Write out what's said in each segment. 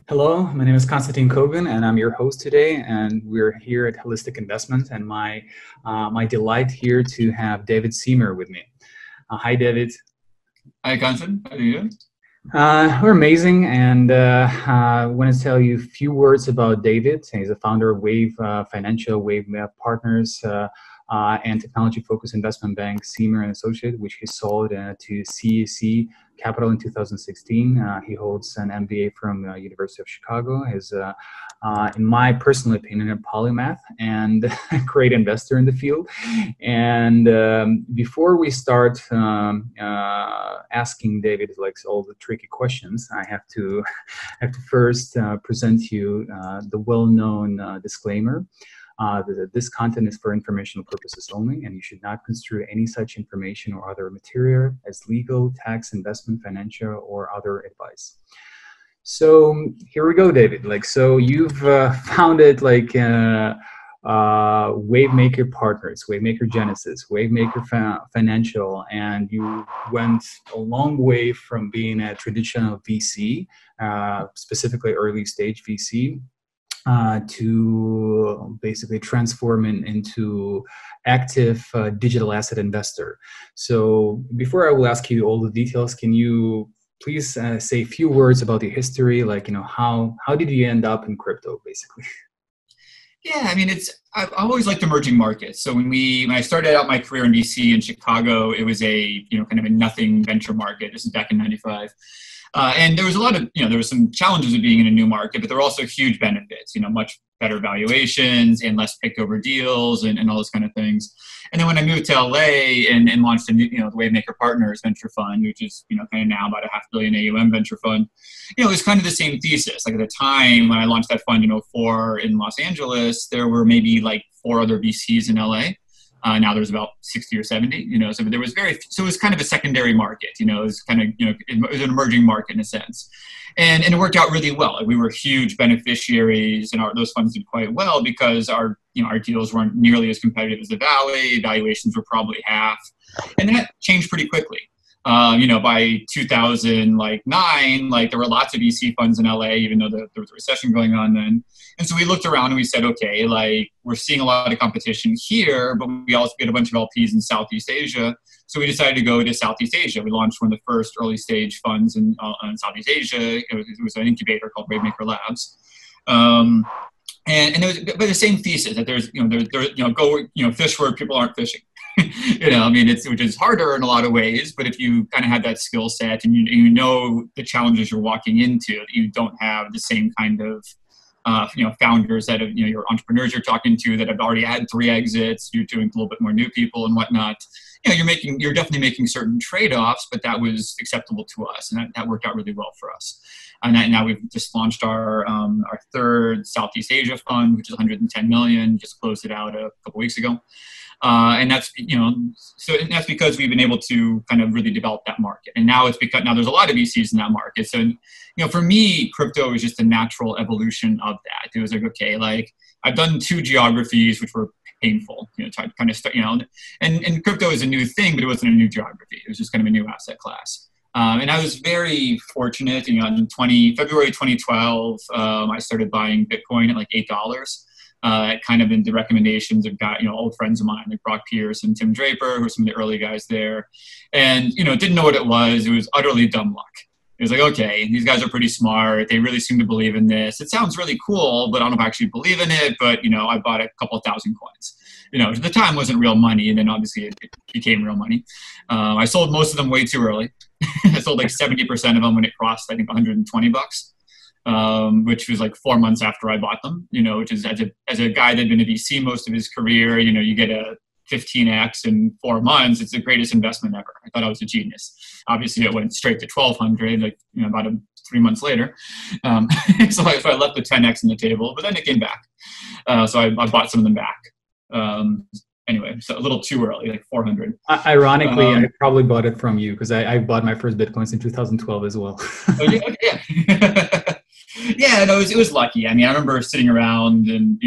Hello, my name is Constantin Kogan, and I'm your host today. And we're here at Holistic Investment, and my delight here to have David Siemer with me. Hi, David. Hi, Constantin. How are you doing? We're amazing, and I want to tell you a few words about David. He's a founder of Wavemaker Partners, and technology-focused investment bank Siemer Associates, which he sold to CEC Capital in 2016. He holds an MBA from University of Chicago. He's, in my personal opinion, a polymath and a great investor in the field. And before we start asking David like all the tricky questions, I have to first present you the well-known disclaimer. That this content is for informational purposes only, and you should not construe any such information or other material as legal, tax, investment, financial, or other advice. So here we go, David. So you've founded Wavemaker Partners, Wavemaker Genesis, Wavemaker Financial, and you went a long way from being a traditional VC, specifically early stage VC, to basically transform into active digital asset investor. So before I will ask you all the details, can you please say a few words about your history? How did you end up in crypto, basically? Yeah, I mean, I've always liked emerging markets. So when I started out my career in VC in Chicago, it was kind of a nothing venture market. This is back in '95. And there was a lot of, there was some challenges of being in a new market, but there were also huge benefits, much better valuations and less picked over deals and all those kind of things. And then when I moved to LA and launched the Wavemaker Partners venture fund, which is, kind of now about a $500 million AUM venture fund, it was kind of the same thesis. Like at the time when I launched that fund in '04 in Los Angeles, there were maybe like 4 other VCs in LA. Now there's about 60 or 70, so there was so it was kind of a secondary market, it was kind of, it was an emerging market in a sense. And it worked out really well. We were huge beneficiaries and those funds did quite well because our deals weren't nearly as competitive as the Valley. Valuations were probably half. And that changed pretty quickly. By 2009, there were lots of VC funds in LA, even though there was a recession going on then. And so we looked around and we said, okay, we're seeing a lot of competition here, but we also get a bunch of LPs in Southeast Asia. So we decided to go to Southeast Asia. We launched one of the first early stage funds in Southeast Asia. It was an incubator called Wavemaker Labs. And it was but the same thesis that there's fish where people aren't fishing. Which is harder in a lot of ways, but if you kind of have that skill set and you know the challenges you're walking into, you don't have the same kind of founders that have, your entrepreneurs you're talking to that have already had 3 exits, you're doing a little bit more new people and whatnot. You're definitely making certain trade-offs, but that was acceptable to us, and that worked out really well for us. And now we've just launched our 3rd Southeast Asia fund, which is 110 million. Just closed it out a couple weeks ago, and that's that's because we've been able to kind of really develop that market. And now now there's a lot of VCs in that market. So for me, crypto is just a natural evolution of that. It was okay, I've done 2 geographies which were painful, to kind of start, and crypto is a new thing, but it wasn't a new geography. It was just kind of a new asset class. And I was very fortunate, in February 2012, I started buying Bitcoin at like $8, kind of in the recommendations of old friends of mine, like Brock Pierce and Tim Draper, who were some of the early guys there. And, didn't know what it was. It was utterly dumb luck. It was like, okay, these guys are pretty smart. They really seem to believe in this. It sounds really cool, but I don't know if I actually believe in it. But, I bought a couple thousand coins. At the time wasn't real money. And then obviously it became real money. I sold most of them way too early. I sold like 70% of them when it crossed, I think, $120, which was like 4 months after I bought them, which is as a guy that had been a VC most of his career, you get a 15x in 4 months. It's the greatest investment ever. I thought I was a genius. Obviously, it went straight to 1,200, about 3 months later. So I left the 10x on the table, but then it came back. So I bought some of them back. Anyway, so a little too early, like 400. Ironically, I probably bought it from you because I bought my first Bitcoins in 2012 as well. Oh, yeah. Yeah, no, it was lucky. I remember sitting around and,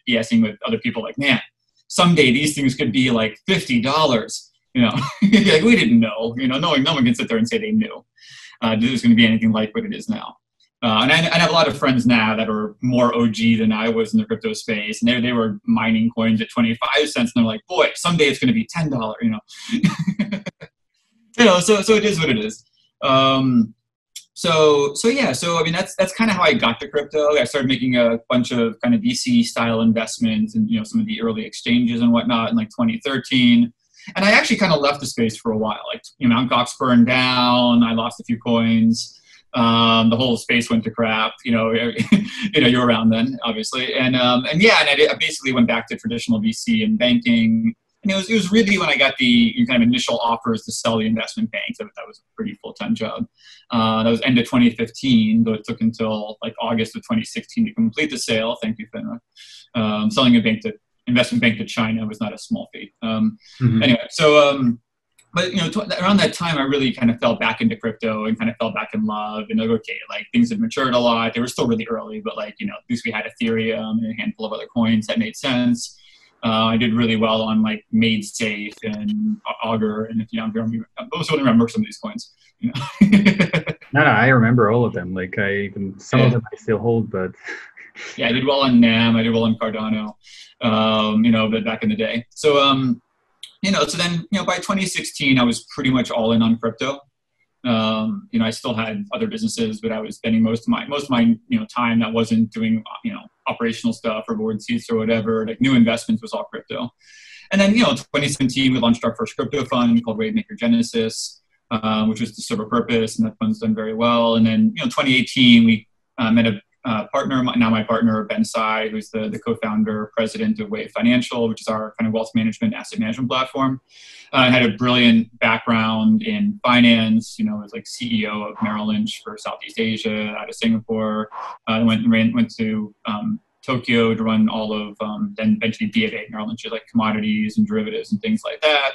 BSing with other people like, man, someday these things could be like $50. Like, we didn't know. No one can sit there and say they knew. This was going to be anything like what it is now. And I have a lot of friends now that are more OG than I was in the crypto space, and they were mining coins at 25 cents, and they're like, boy, someday it's going to be $10, you know. So it is what it is. So I mean, that's kind of how I got to crypto. I started making a bunch of kind of VC style investments and, you know, some of the early exchanges and whatnot in like 2013. And I actually kind of left the space for a while. Like, you know, Mt. Gox burned down. I lost a few coins. The whole space went to crap. You know, you were around then, obviously. And I basically went back to traditional VC and banking. And it was really when I got the kind of initial offers to sell the investment bank. That was a pretty full-time job. That was end of 2015, though it took until like August of 2016 to complete the sale. Thank you, FINRA. Selling investment bank to China was not a small feat. Anyway, but you know, around that time, I really kind of fell back into crypto and kind of fell back in love. And like, okay, like things had matured a lot. They were still really early, but like, you know, at least we had Ethereum and a handful of other coins that made sense. I did really well on like Made Safe and Augur, and if you don't remember some of these coins. You know? No, I remember all of them. Like some of them I still hold, but yeah, I did well on NAM. I did well on Cardano. You know, but back in the day. So you know, so then, you know, by 2016, I was pretty much all in on crypto. You know, I still had other businesses, but I was spending most of my you know, time that wasn't doing, you know, operational stuff or board seats or whatever. Like new investments was all crypto. And then, you know, 2017, we launched our first crypto fund called Wavemaker Genesis, which was to serve a purpose, and that fund's done very well. And then, you know, 2018, we met a partner, now my partner, Ben Tsai, who's the co-founder, president of Wave Financial, which is our kind of wealth management, asset management platform. Had a brilliant background in finance, you know, was like CEO of Merrill Lynch for Southeast Asia, out of Singapore. Went to Tokyo to run all of, then eventually BofA, Merrill Lynch, like commodities and derivatives and things like that.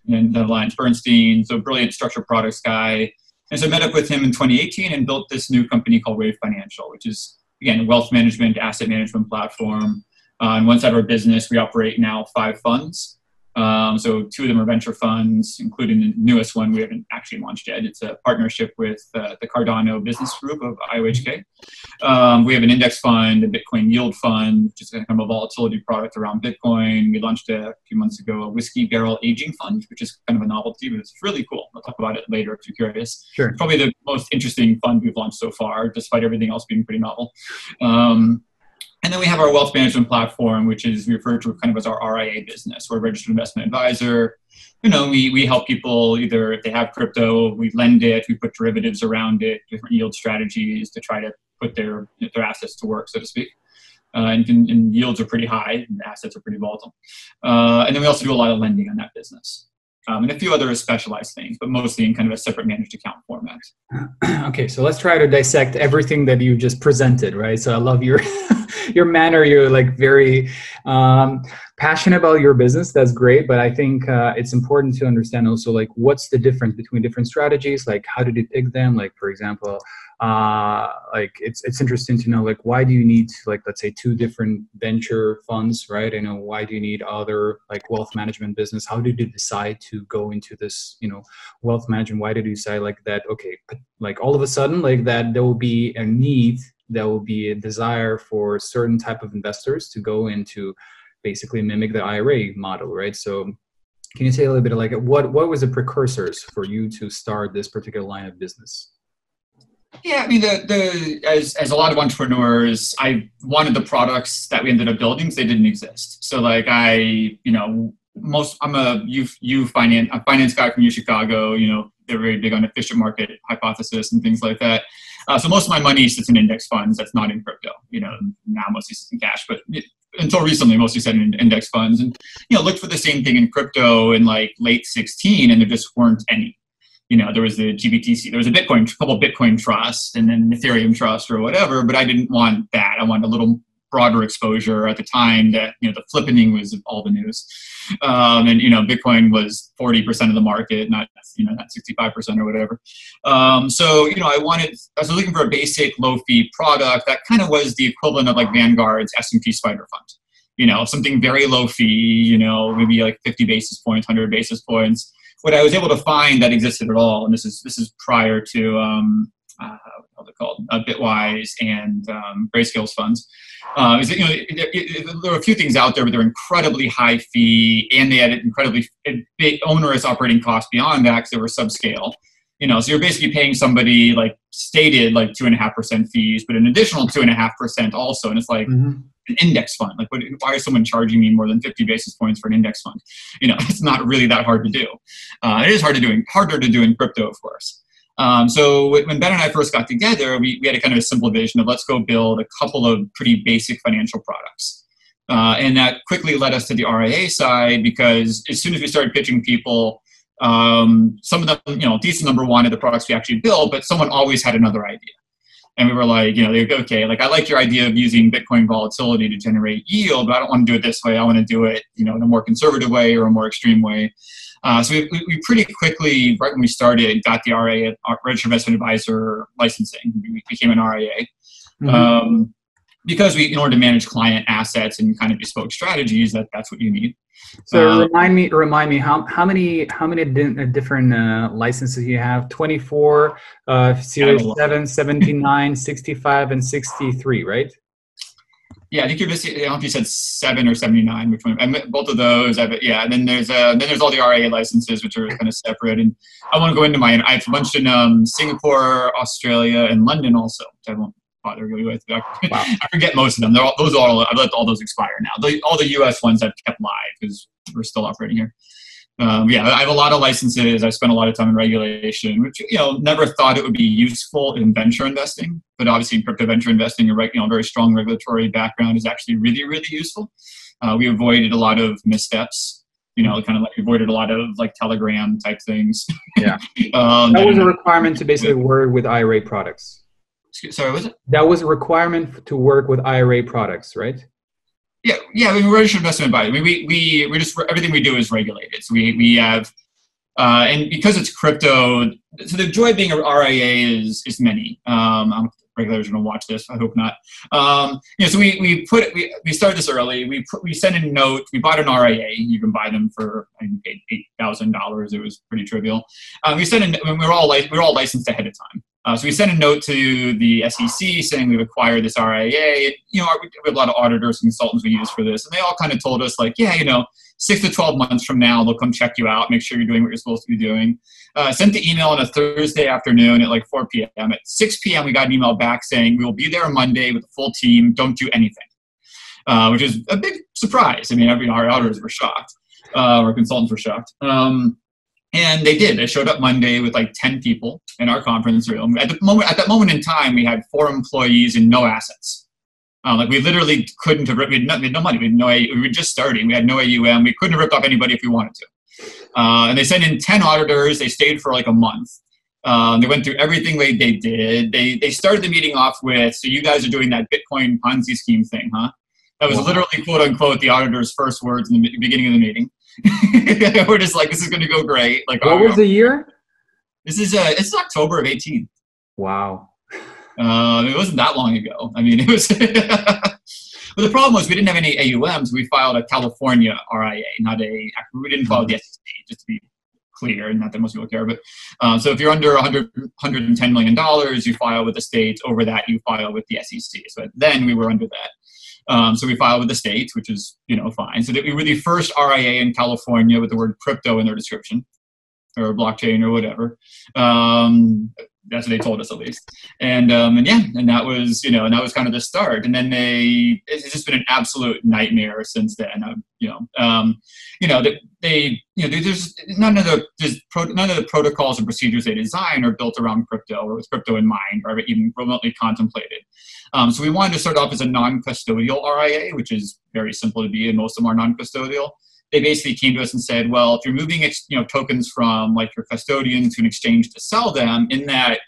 And then Alliance Bernstein, so brilliant structured products guy. And so I met up with him in 2018 and built this new company called Wave Financial, which is, again, a wealth management, asset management platform. On one side of our business, we operate now 5 funds. So 2 of them are venture funds, including the newest one we haven't actually launched yet. It's a partnership with the Cardano business group of IOHK. We have an index fund, a Bitcoin yield fund, which is kind of a volatility product around Bitcoin. We launched a few months ago a whiskey barrel aging fund, which is kind of a novelty, but it's really cool. I'll talk about it later if you're curious. Sure. It's probably the most interesting fund we've launched so far, despite everything else being pretty novel. And then we have our wealth management platform, which is referred to kind of as our RIA business. We're a registered investment advisor. You know, we help people either if they have crypto, we lend it, we put derivatives around it, different yield strategies to try to put their assets to work, so to speak. And yields are pretty high, and assets are pretty volatile. And then we also do a lot of lending on that business. And a few other specialized things, but mostly in kind of a separate managed account format. Okay, so let's try to dissect everything that you just presented, right? So I love your your manner. You're like very passionate about your business. That's great, but I think it's important to understand also like what's the difference between different strategies. Like how did you pick them? Like for example, like it's interesting to know like why do you need like let's say 2 different venture funds, right? You know, why do you need other like wealth management business? How did you decide to go into this, you know, wealth management? Why did you decide like that? Okay, like all of a sudden like that there will be a need, there will be a desire for certain type of investors to go into basically mimic the IRA model, right? So can you say a little bit of like what was the precursors for you to start this particular line of business? Yeah, I mean, as a lot of entrepreneurs, I wanted the products that we ended up building because they didn't exist. So like I'm a finance guy from Chicago. You know, they're very big on efficient market hypothesis and things like that. So most of my money sits in index funds. That's not in crypto. You know, now mostly sits in cash, but until recently, mostly sat in index funds. And you know, looked for the same thing in crypto in like late 2016, and there just weren't any. You know, there was the GBTC, there was a couple Bitcoin trusts and then Ethereum trust or whatever, but I didn't want that. I wanted a little broader exposure at the time that, you know, the flippening was all the news. And, you know, Bitcoin was 40% of the market, not 65% or whatever. So, you know, I was looking for a basic low fee product that kind of was the equivalent of like Vanguard's S&P Spider Fund. You know, something very low fee, you know, maybe like 50 basis points, 100 basis points. What I was able to find that existed at all, and this is prior to what's it called, Bitwise and Grayscale's funds. Is that, there were a few things out there, but they're incredibly high fee, and they had incredibly big onerous operating costs beyond that because they were subscale. So you're basically paying somebody like stated like 2.5% fees, but an additional 2.5% also, and it's like an index fund. Like, why is someone charging me more than 50 basis points for an index fund? It's not really that hard to do. It is harder to do in crypto, of course. So when Ben and I first got together, we had a kind of a simple vision of let's go build a couple of pretty basic financial products. And that quickly led us to the RIA side, because as soon as we started pitching people, some of them, decent number wanted the products we actually built, but someone always had another idea. And we were like, they go, okay, like I like your idea of using Bitcoin volatility to generate yield, but I don't want to do it this way. I want to do it, in a more conservative way or a more extreme way. So we pretty quickly, right when we started, got the RIA, Registered Investment Advisor licensing. We became an RIA. Because in order to manage client assets and kind of bespoke strategies, that's what you need. So remind me, how many different licenses you have? 24, Series 7, 79, 65, and 63, right? Yeah, I think you're missing. I don't know if you said 7 or 79. Which one? Both of those. And then there's all the RIA licenses, which are kind of separate. And I want to go into I have a bunch in Singapore, Australia, and London also, which I won't bother really with. Wow. I forget most of them. I've let all those expire now. All the U.S. ones I've kept live because we're still operating here. I have a lot of licenses. I spent a lot of time in regulation, which never thought it would be useful in venture investing, but obviously in crypto venture investing, a very strong regulatory background is actually really, really useful. We avoided a lot of missteps. We avoided a lot of like Telegram type things. Yeah, that was a requirement to basically work with IRA products. Sorry, was it? That was a requirement to work with IRA products, right? Yeah. We're registered investment advisor. We're just everything we do is regulated. So we have, and because it's crypto, so the joy of being an RIA is many. Regulators are going to watch this. I hope not. So we started this early. We sent a note. We bought an RIA. You can buy them for paid $8,000. It was pretty trivial. We're all licensed ahead of time. So we sent a note to the SEC saying we've acquired this RIA. We have a lot of auditors and consultants we use for this, and they all kind of told us like, 6 to 12 months from now, they'll come check you out, make sure you're doing what you're supposed to be doing. Sent the email on a Thursday afternoon at like 4 p.m. At 6 p.m., we got an email back saying we will be there on Monday with the full team. Don't do anything, which is a big surprise. I mean, our auditors were shocked. Our consultants were shocked. And they did. They showed up Monday with like 10 people in our conference room. At that moment in time, we had 4 employees and no assets. We literally couldn't have. We had no money. We were just starting. We had no AUM. We couldn't have ripped off anybody if we wanted to. And they sent in 10 auditors. They stayed for like a month. They went through everything they did. They started the meeting off with, so you guys are doing that Bitcoin Ponzi scheme thing, huh? That was literally, quote unquote, the auditor's first words in the beginning of the meeting. We're just like, this is going to go great. Like, what was the year? This is October of 18. Wow. It wasn't that long ago. I mean, it was. But the problem was we didn't have any AUMs. We filed a California RIA, we didn't file the SEC, just to be clear, and not that most people care. But so if you're under $110 million, you file with the state. Over that, you file with the SEC. So then we were under that. So we filed with the state, which is fine. So that we were the first RIA in California with the word crypto in their description, or blockchain or whatever. That's what they told us, at least. And that was kind of the start. And then it's just been an absolute nightmare since then. There's none of the protocols and procedures they design are built around crypto or with crypto in mind, or even remotely contemplated. So we wanted to start off as a non-custodial RIA, which is very simple to be, and most of them are non-custodial. They basically came to us and said, well, if you're moving tokens from like your custodian to an exchange to sell them, in that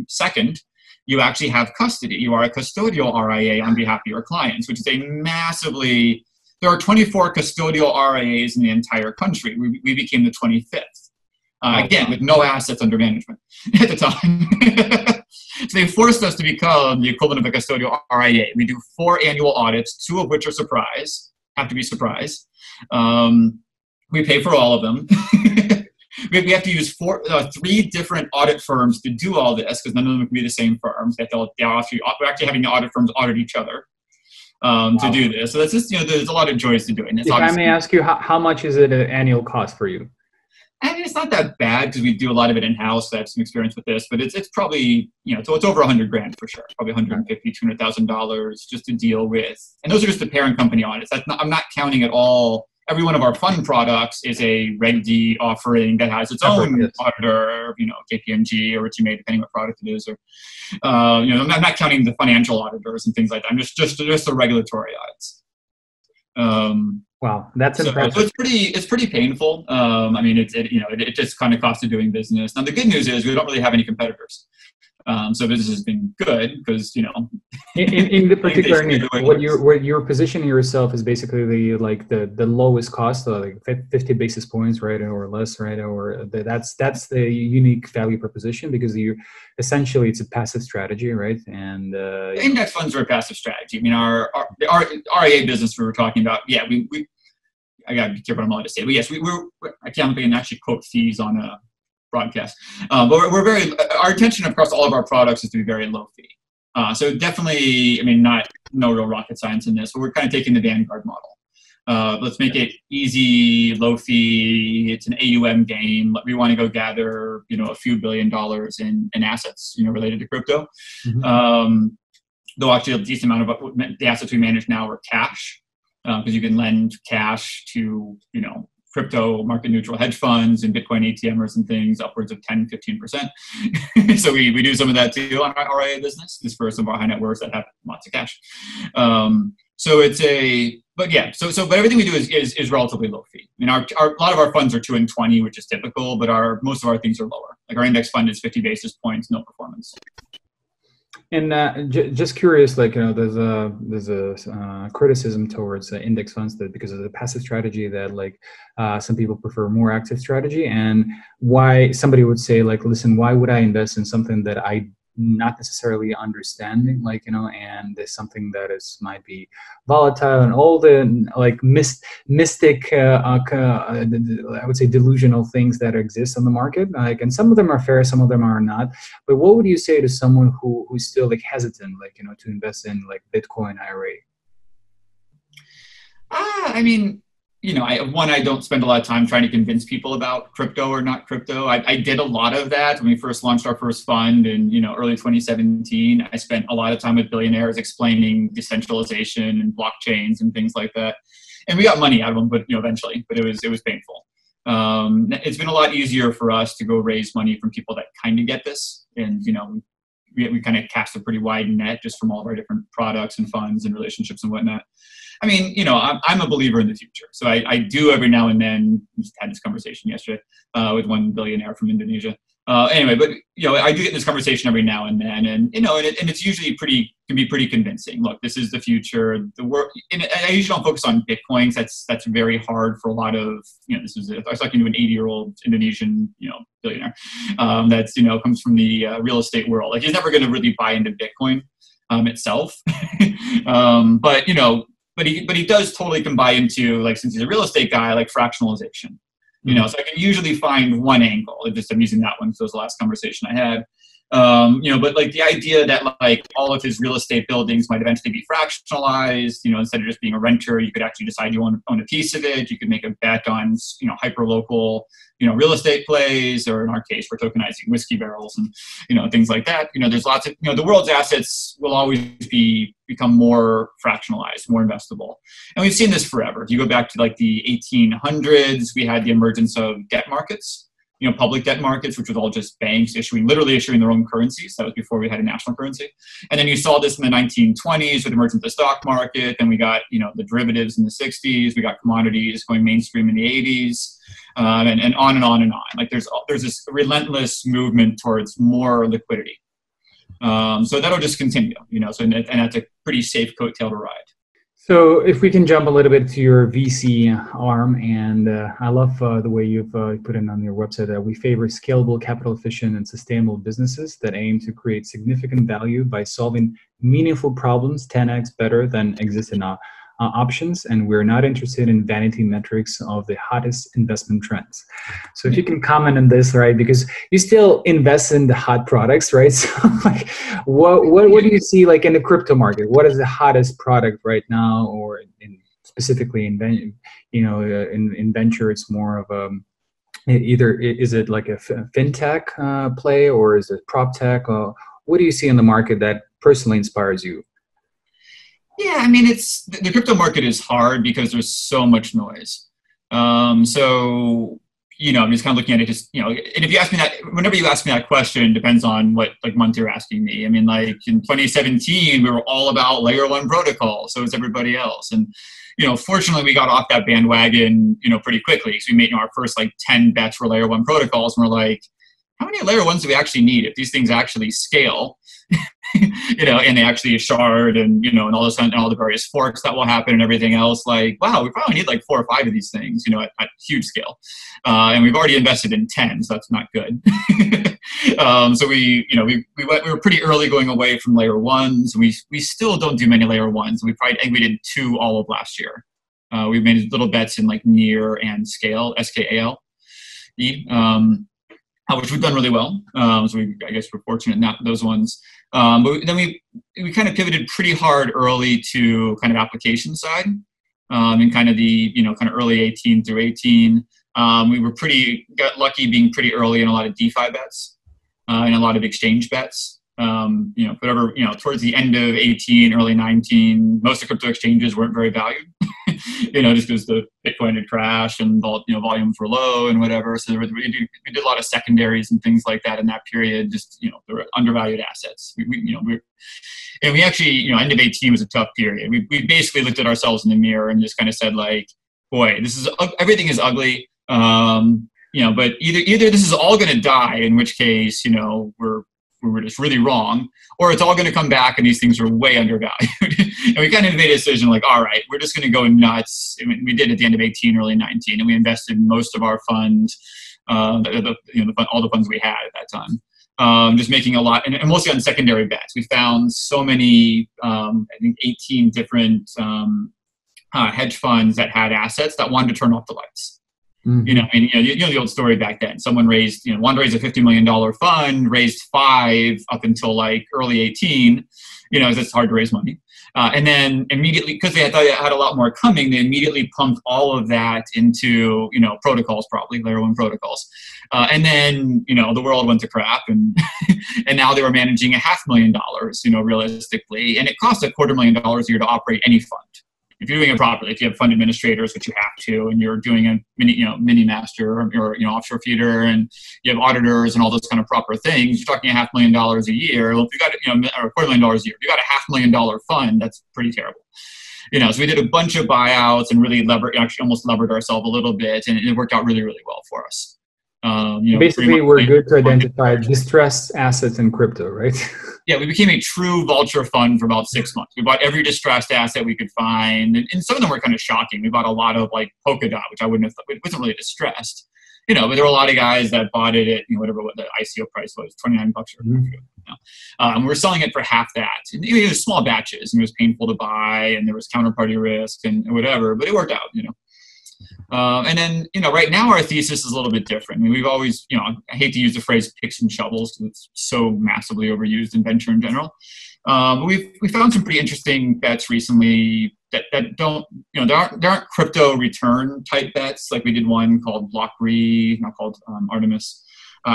second, you actually have custody. You are a custodial RIA on behalf of your clients, which is there are 24 custodial RIAs in the entire country. We became the 25th. Again, with no assets under management at the time. So they forced us to become the equivalent of a custodial RIA. We do 4 annual audits, 2 of which are have to be surprise. We pay for all of them. we have to use three different audit firms to do all this because none of them can be the same firms. We're actually having the audit firms audit each other to do this. So that's just, there's a lot of joys to doing this. If I may ask you, how much is it an annual cost for you? I mean, it's not that bad because we do a lot of it in-house. I have some experience with this, but it's probably, so it's over $100,000 for sure. Probably $150,000, $200,000 just to deal with. And those are just the parent company audits. I'm not counting at all. Every one of our fund products is a Reg D offering that has its own auditor, KPMG or what you may, depending what product it is. Or, I'm not counting the financial auditors and things like that. I'm just the regulatory audits. Wow, that's impressive. So it's pretty painful. I mean, it just kind of costs of doing business. Now the good news is we don't really have any competitors. So business has been good because in the particular niche, what you're positioning yourself is basically the lowest cost, like 50 basis points, right, or less, right, or that's the unique value proposition because essentially it's a passive strategy, right? And index funds are a passive strategy. I mean, our RIA business we were talking about, yeah, I gotta be careful what I'm allowed to say, but yes, I can't even actually quote fees on a broadcast. But our intention across all of our products is to be very low fee. So definitely, I mean, no real rocket science in this, but we're kind of taking the Vanguard model. Let's make it easy, low fee. It's an AUM game. We want to go gather, a few $1 billion in assets, related to crypto. Mm-hmm. Though actually a decent amount of the assets we manage now are cash, because you can lend cash to, crypto market neutral hedge funds and Bitcoin ATMers and things upwards of 10, 15%. So we do some of that too on our RIA business, just for some of our high net worths that have lots of cash. So but everything we do is relatively low fee. I mean, a lot of our funds are 2 and 20, which is typical, but most of our things are lower. Like our index fund is 50 basis points, no performance. And just curious, there's a criticism towards index funds that because of the passive strategy that some people prefer more active strategy, and why somebody would say listen, why would I invest in something that I not necessarily understanding, and there's something that might be volatile and all the mystic, I would say delusional things that exist on the market. And some of them are fair, some of them are not. But what would you say to someone who's still hesitant, to invest in Bitcoin IRA? I mean, I don't spend a lot of time trying to convince people about crypto or not crypto. I did a lot of that when we first launched our first fund in, early 2017. I spent a lot of time with billionaires explaining decentralization and blockchains and things like that. And we got money out of them, but eventually, but it was painful. It's been a lot easier for us to go raise money from people that kind of get this. And, we kind of cast a pretty wide net just from all of our different products and funds and relationships and whatnot. I mean, I'm a believer in the future. So I do every now and then, just had this conversation yesterday with one billionaire from Indonesia. Anyway, but, I do get this conversation every now and then, and it's usually can be pretty convincing. Look, this is the future. The world, and I usually don't focus on Bitcoins. That's very hard for a lot of, I was talking to an 80-year-old Indonesian, billionaire that's, comes from the real estate world. He's never going to really buy into Bitcoin itself. But he does totally can buy into, since he's a real estate guy, fractionalization. So I can usually find one angle. I'm using that one because that was the last conversation I had. But the idea that all of his real estate buildings might eventually be fractionalized, instead of just being a renter, you could actually decide you want to own a piece of it. You could make a bet on, hyper local, real estate plays, or in our case, we're tokenizing whiskey barrels and, things like that. There's lots of, the world's assets will always become more fractionalized, more investable. And we've seen this forever. If you go back to the 1800s, we had the emergence of debt markets. Public debt markets, which was all just banks literally issuing their own currencies. That was before we had a national currency. And then you saw this in the 1920s with the emergence of the stock market. Then we got, the derivatives in the 60s. We got commodities going mainstream in the 80s, and on and on and on. There's this relentless movement towards more liquidity. So that'll just continue, and that's a pretty safe coattail to ride. So if we can jump a little bit to your VC arm, and I love the way you've put it on your website that we favor scalable, capital efficient, and sustainable businesses that aim to create significant value by solving meaningful problems 10x better than existing options, and we're not interested in vanity metrics of the hottest investment trends. So if you can comment on this, right, because you still invest in the hot products, right? So like, what do you see like in the crypto market? What is the hottest product right now, or specifically in venture, it's more of a either is it like a fintech play, or is it prop tech? Or what do you see in the market that personally inspires you? Yeah, I mean, the crypto market is hard because there's so much noise. So, I'm just kind of looking at it just, and if you ask me that, whenever you ask me that question, it depends on what like month you're asking me. I mean, like in 2017, we were all about layer one protocol. So is everybody else. And, fortunately we got off that bandwagon, pretty quickly. So we made our first like 10 bets for layer one protocols. And we're like, how many layer ones do we actually need if these things actually scale? And they actually shard and, and all this and all the various forks that will happen and everything else. Like, wow, we probably need like 4 or 5 of these things, at huge scale. And we've already invested in 10, so that's not good. So we were pretty early going away from layer ones. We still don't do many layer ones. I think we did 2 all of last year. We made little bets in like near and scale, SKAL. Which we've done really well. So I guess we're fortunate in those ones. But then we kind of pivoted pretty hard early to kind of application side, in kind of the, kind of early 18 through 18. We got lucky being pretty early in a lot of DeFi bets, and a lot of exchange bets. Towards the end of 18, early 19, most of crypto exchanges weren't very valued. Just because the Bitcoin had crashed and volumes were low and whatever. So we did a lot of secondaries and things like that in that period. Just they were undervalued assets. We actually end of 18 was a tough period. We basically looked at ourselves in the mirror and just kind of said like, boy, everything is ugly. But either this is all going to die, in which case we were just really wrong, or it's all going to come back and these things are way undervalued. And we kind of made a decision like, all right, we're just going to go nuts. And we did at the end of 18, early 19, and we invested most of our funds, all the funds we had at that time, just making a lot, and mostly on secondary bets. We found so many, I think 18 different hedge funds that had assets that wanted to turn off the lights. Mm-hmm. The old story back then. Someone wanted to raise a $50 million fund, raised 5 up until like early 18. It's hard to raise money. And then immediately, because they thought they had a lot more coming, they immediately pumped all of that into, protocols, probably layer one protocols. And then, the world went to crap, and and now they were managing $500,000, realistically. And it costs $250,000 a year to operate any fund. If you're doing it properly, if you have fund administrators, which you have to, and you're doing a mini master or offshore feeder, and you have auditors and all those kind of proper things, you're talking $500,000 a year. Well, if you got or $250,000 a year, if you got a $500,000 fund, that's pretty terrible. So we did a bunch of buyouts and really almost levered ourselves a little bit, and it worked out really, really well for us. Basically, we're good to identify distressed assets in crypto, right? Yeah, we became a true Vulture fund for about 6 months. We bought every distressed asset we could find, and some of them were kind of shocking. We bought a lot of like Polkadot, which I wouldn't have thought, it wasn't really distressed, but there were a lot of guys that bought it at whatever the ICO price was, $29 or we were selling it for half that. And it was small batches, and it was painful to buy, and there was counterparty risk and whatever, but it worked out, And then, right now our thesis is a little bit different. I mean, we've always, I hate to use the phrase picks and shovels because it's so massively overused in venture in general. But we found some pretty interesting bets recently that don't, there aren't crypto return type bets. Like we did one called BlockRe, not called Artemis,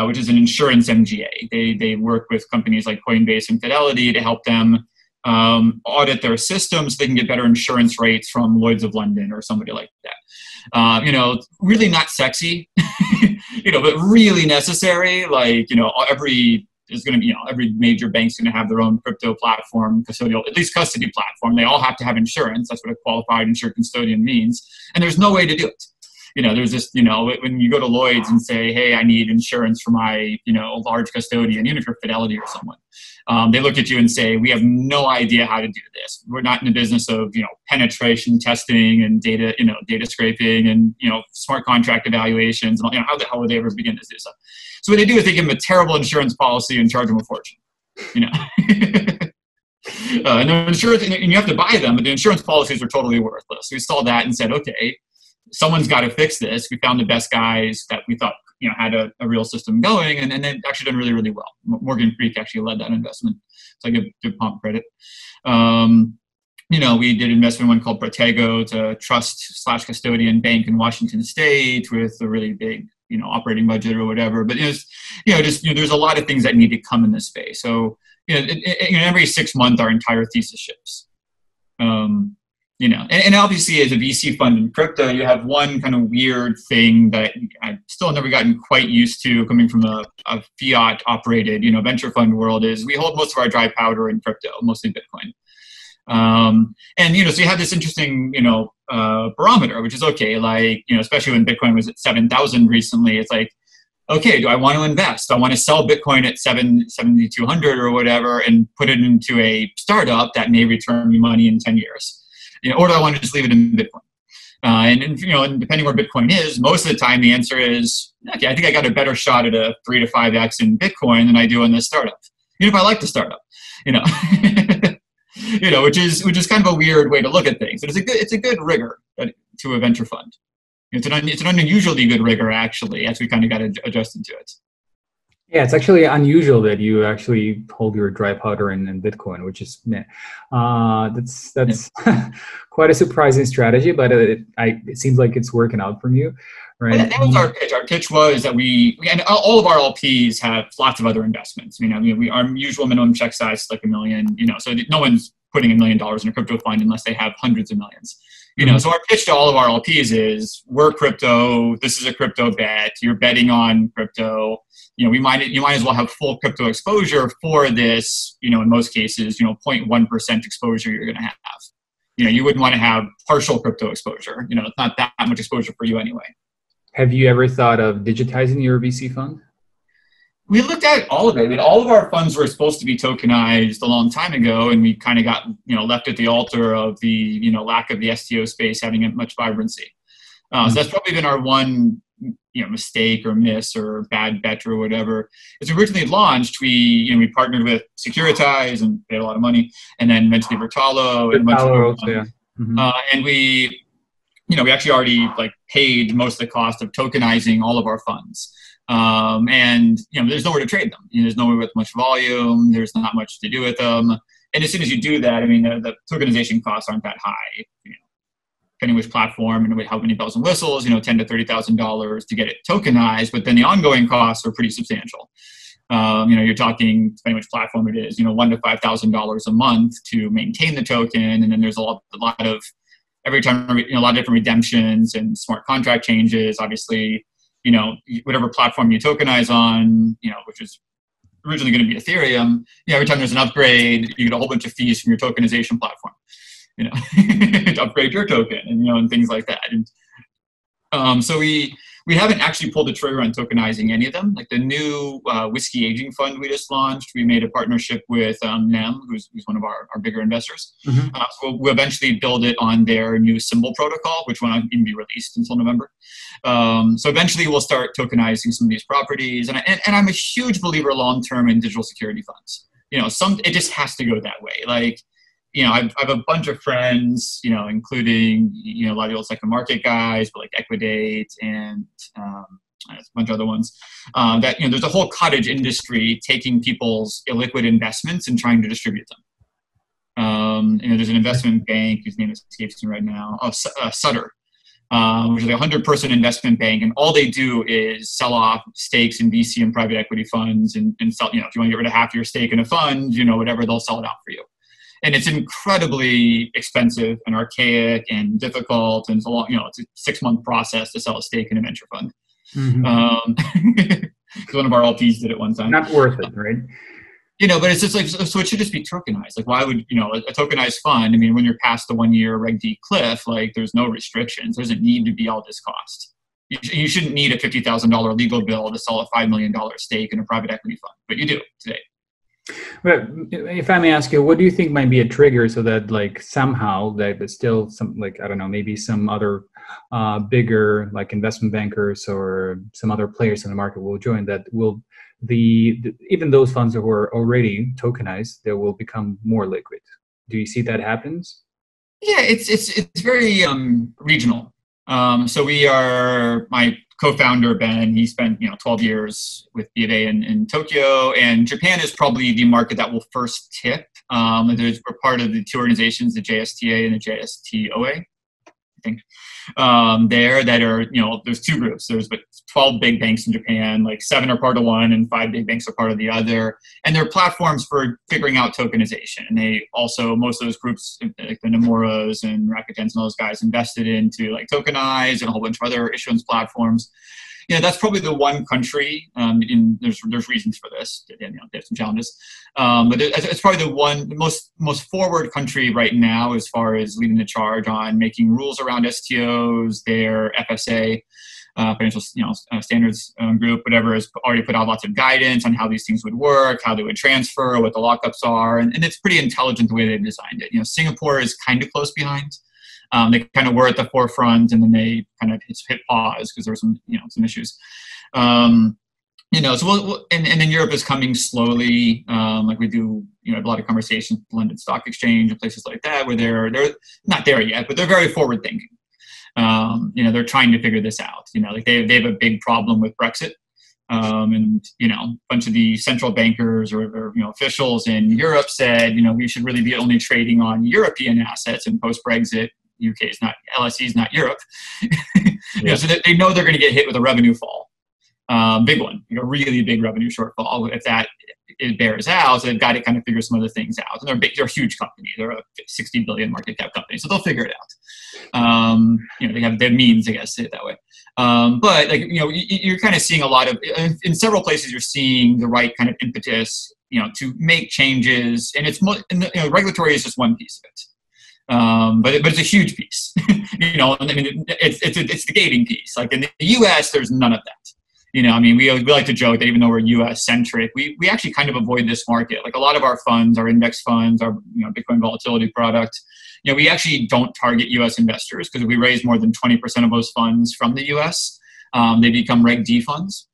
which is an insurance MGA. They work with companies like Coinbase and Fidelity to help them audit their systems so they can get better insurance rates from Lloyd's of London or somebody like that. Really not sexy, but really necessary. Like, every major bank's going to have their own crypto platform, custodial, at least custody platform. They all have to have insurance. That's what a qualified insured custodian means. And there's no way to do it. There's this, when you go to Lloyd's and say, hey, I need insurance for my, large custodian, even if you're Fidelity or someone, they look at you and say, we have no idea how to do this. We're not in the business of, penetration testing and data, data scraping and, smart contract evaluations. And, how the hell would they ever begin to do so? So what they do is they give them a terrible insurance policy and charge them a fortune, And the insurance, and you have to buy them, but the insurance policies are totally worthless. We saw that and said, okay, someone's got to fix this. We found the best guys that we thought had a real system going, and they've actually done really, really well. Morgan Creek actually led that investment, so I give Pomp credit. We did investment one called Protego, to trust/custodian bank in Washington State with a really big operating budget or whatever. But there's a lot of things that need to come in this space. So every 6 months our entire thesis shifts. And obviously as a VC fund in crypto, you have one kind of weird thing that I've still never gotten quite used to coming from a fiat operated, venture fund world, is we hold most of our dry powder in crypto, mostly Bitcoin. So you have this interesting, barometer, which is okay. Like, especially when Bitcoin was at 7,000 recently, it's like, okay, do I want to invest? I want to sell Bitcoin at 7,200 or whatever and put it into a startup that may return me money in 10 years. Or do I want to just leave it in Bitcoin? And depending where Bitcoin is, most of the time the answer is, okay, I think I got a better shot at a 3 to 5x in Bitcoin than I do in this startup. If I like the startup, which is kind of a weird way to look at things. But it's a good rigor to a venture fund. It's an unusually good rigor, actually, as we kind of got adjusted to it. Yeah, it's actually unusual that you actually hold your dry powder in Bitcoin, which is that's quite a surprising strategy. But it seems like it's working out for you, right? That was our pitch. Our pitch was that we and all of our LPs have lots of other investments. Our usual minimum check size is like $1 million. So no one's putting $1 million in a crypto fund unless they have hundreds of millions. So our pitch to all of our LPs is, we're crypto. This is a crypto bet. You're betting on crypto. You might as well have full crypto exposure for this. In most cases, 0.1% exposure you're going to have. You wouldn't want to have partial crypto exposure. It's not that much exposure for you anyway. Have you ever thought of digitizing your VC fund? We looked at all of it. All of our funds were supposed to be tokenized a long time ago, and we kind of got left at the altar of the lack of the STO space having much vibrancy. So that's probably been our one mistake or miss or bad bet or whatever. As we originally launched, we partnered with Securities and paid a lot of money, and then eventually Vertalo and a bunch of and we actually already paid most of the cost of tokenizing all of our funds. And there's nowhere to trade them. There's nowhere with much volume. There's not much to do with them. And as soon as you do that, the tokenization costs aren't that high. Depending which platform and how many bells and whistles, $10,000 to $30,000 to get it tokenized. But then the ongoing costs are pretty substantial. You're talking, depending which platform it is, $1,000 to $5,000 a month to maintain the token, and then there's a lot of every time, a lot of different redemptions and smart contract changes. Obviously, whatever platform you tokenize on, which is originally going to be Ethereum, every time there's an upgrade, you get a whole bunch of fees from your tokenization platform, to upgrade your token and things like that. And so we haven't actually pulled the trigger on tokenizing any of them. Like the new whiskey aging fund we just launched, we made a partnership with NEM, who's one of our bigger investors. So we'll eventually build it on their new symbol protocol, which won't even be released until November. So eventually we'll start tokenizing some of these properties. And I'm a huge believer long-term in digital security funds. It just has to go that way. I have a bunch of friends, including, a lot of the old second market guys, but like Equidate and a bunch of other ones, that, there's a whole cottage industry taking people's illiquid investments and trying to distribute them. There's an investment bank whose name escapes me right now, Sutter, which is a 100-person investment bank, and all they do is sell off stakes in VC and private equity funds and sell, if you want to get rid of half your stake in a fund, whatever, they'll sell it out for you. And it's incredibly expensive and archaic and difficult, and it's a long, it's a 6-month process to sell a stake in a venture fund. One of our LPs did it one time. Not worth it, right? But it's just so it should just be tokenized. Why would a tokenized fund? when you're past the 1-year Reg D cliff, there's no restrictions. There doesn't need to be all this cost. You shouldn't need a $50,000 legal bill to sell a $5 million stake in a private equity fund, but you do today. But if I may ask you, what do you think might be a trigger so that somehow that there's still some I don't know, maybe some other bigger investment bankers or some other players in the market will join, that will even those funds that were already tokenized, they will become more liquid. Do you see that happens? Yeah, it's very regional. So my co-founder Ben, he spent 12 years with B of A in Tokyo, and Japan is probably the market that will first tip. We're part of the two organizations, the JSTA and the JSTOA, I think. There that are, there's two groups. There's 12 big banks in Japan, like 7 are part of one and 5 big banks are part of the other. And they're platforms for figuring out tokenization. And they also, most of those groups, like the Nomura's and Rakutens and all those guys, invested into like Tokenize and a whole bunch of other issuance platforms. That's probably the one country, there's reasons for this, there's some challenges, but it's probably the most forward country right now as far as leading the charge on making rules around STOs. Their FSA, Financial Standards Group, whatever, has already put out lots of guidance on how these things would work, how they would transfer, what the lockups are, and it's pretty intelligent the way they've designed it. Singapore is kind of close behind. They kind of were at the forefront, and then they kind of hit pause because there were some issues. So and then Europe is coming slowly. Like we do, a lot of conversations with London Stock Exchange and places like that, where they're not there yet, but they're very forward thinking. They're trying to figure this out. Like they have a big problem with Brexit. And a bunch of the central bankers or officials in Europe said, we should really be only trading on European assets, and post-Brexit, UK is not, LSE is not Europe. So they know they're going to get hit with a revenue fall, big one, a really big revenue shortfall. If it bears out, so they've got to kind of figure some other things out. And they're a huge company. They're a 60 billion market cap company, so they'll figure it out. They have their means, I guess, say it that way. But you're kind of seeing a lot of, in several places, you're seeing the right kind of impetus, to make changes, and regulatory is just one piece of it. But it's a huge piece. It's the gating piece. Like in the U.S., there's none of that. We like to joke that even though we're U.S. centric, we actually kind of avoid this market. Like a lot of our funds, our index funds, our Bitcoin volatility product, we actually don't target U.S. investors, because if we raise more than 20% of those funds from the U.S., they become Reg D funds,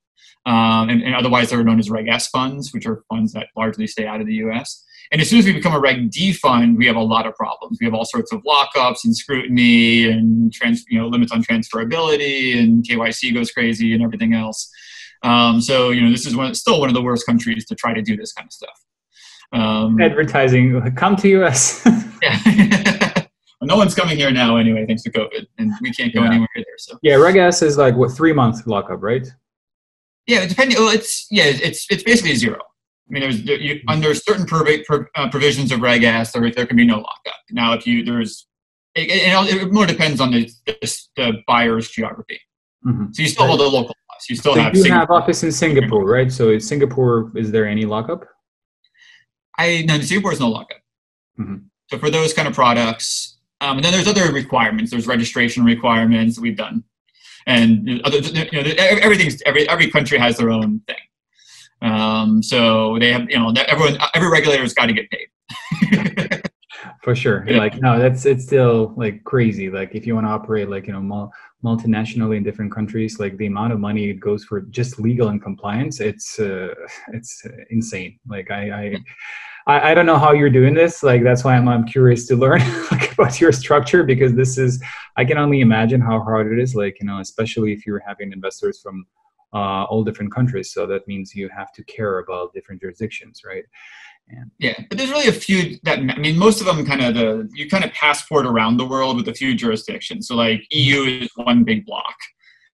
and otherwise they're known as Reg S funds, which are funds that largely stay out of the U.S. And as soon as we become a Reg D fund, we have a lot of problems. We have all sorts of lockups and scrutiny and limits on transferability, and KYC goes crazy and everything else. So this is still one of the worst countries to try to do this kind of stuff. Advertising, come to US. Yeah. Well, no one's coming here now anyway, thanks to COVID, and we can't go anywhere there. So Reg S is like 3-month lockup, right? Yeah, depending. Well, it's basically 0. Under certain provisions of Reg S, there can be no lockup. Now, it more depends on the buyer's geography. Mm-hmm. So you still hold the local laws. You still have. You have office in Singapore, right? So in Singapore, is there any lockup? No, in Singapore is no lockup. Mm-hmm. So for those kind of products, and then there's other requirements. There's registration requirements that we've done, and every country has their own thing. So they have, every regulator's got to get paid. For sure. Yeah. It's still crazy. If you want to operate multinationally in different countries, the amount of money it goes for just legal and compliance, it's insane. I don't know how you're doing this. That's why I'm curious to learn about your structure, because I can only imagine how hard it is. Especially if you're having investors from all different countries. So that means you have to care about different jurisdictions, right? But there's really a few most of them you kind of passport around the world with a few jurisdictions. So EU is one big block.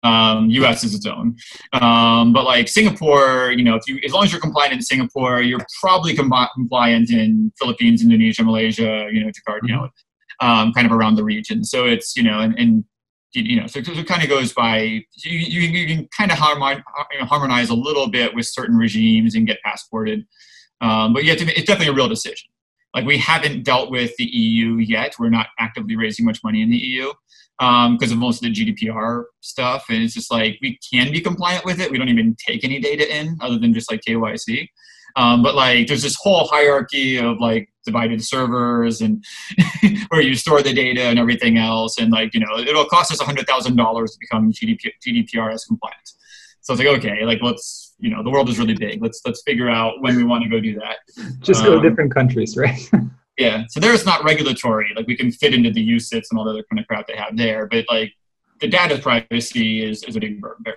US is its own. But Singapore, as long as you're compliant in Singapore, you're probably compliant in Philippines, Indonesia, Malaysia, Jakarta, kind of around the region. So it's, so it kind of goes by, you can kind of harmonize a little bit with certain regimes and get passported. But it's definitely a real decision. We haven't dealt with the EU yet. We're not actively raising much money in the EU because of most of the GDPR stuff. And it's just we can be compliant with it. We don't even take any data in other than just KYC. But there's this whole hierarchy of divided servers and where you store the data and everything else. And it'll cost us $100,000 to become GDPR as compliant. So it's okay, let's the world is really big. Let's figure out when we want to go do that. Just go to different countries, right? Yeah. So there, it's not regulatory. Like, we can fit into the UCITS and all the other kind of crap they have there, but like the data privacy is a big burden.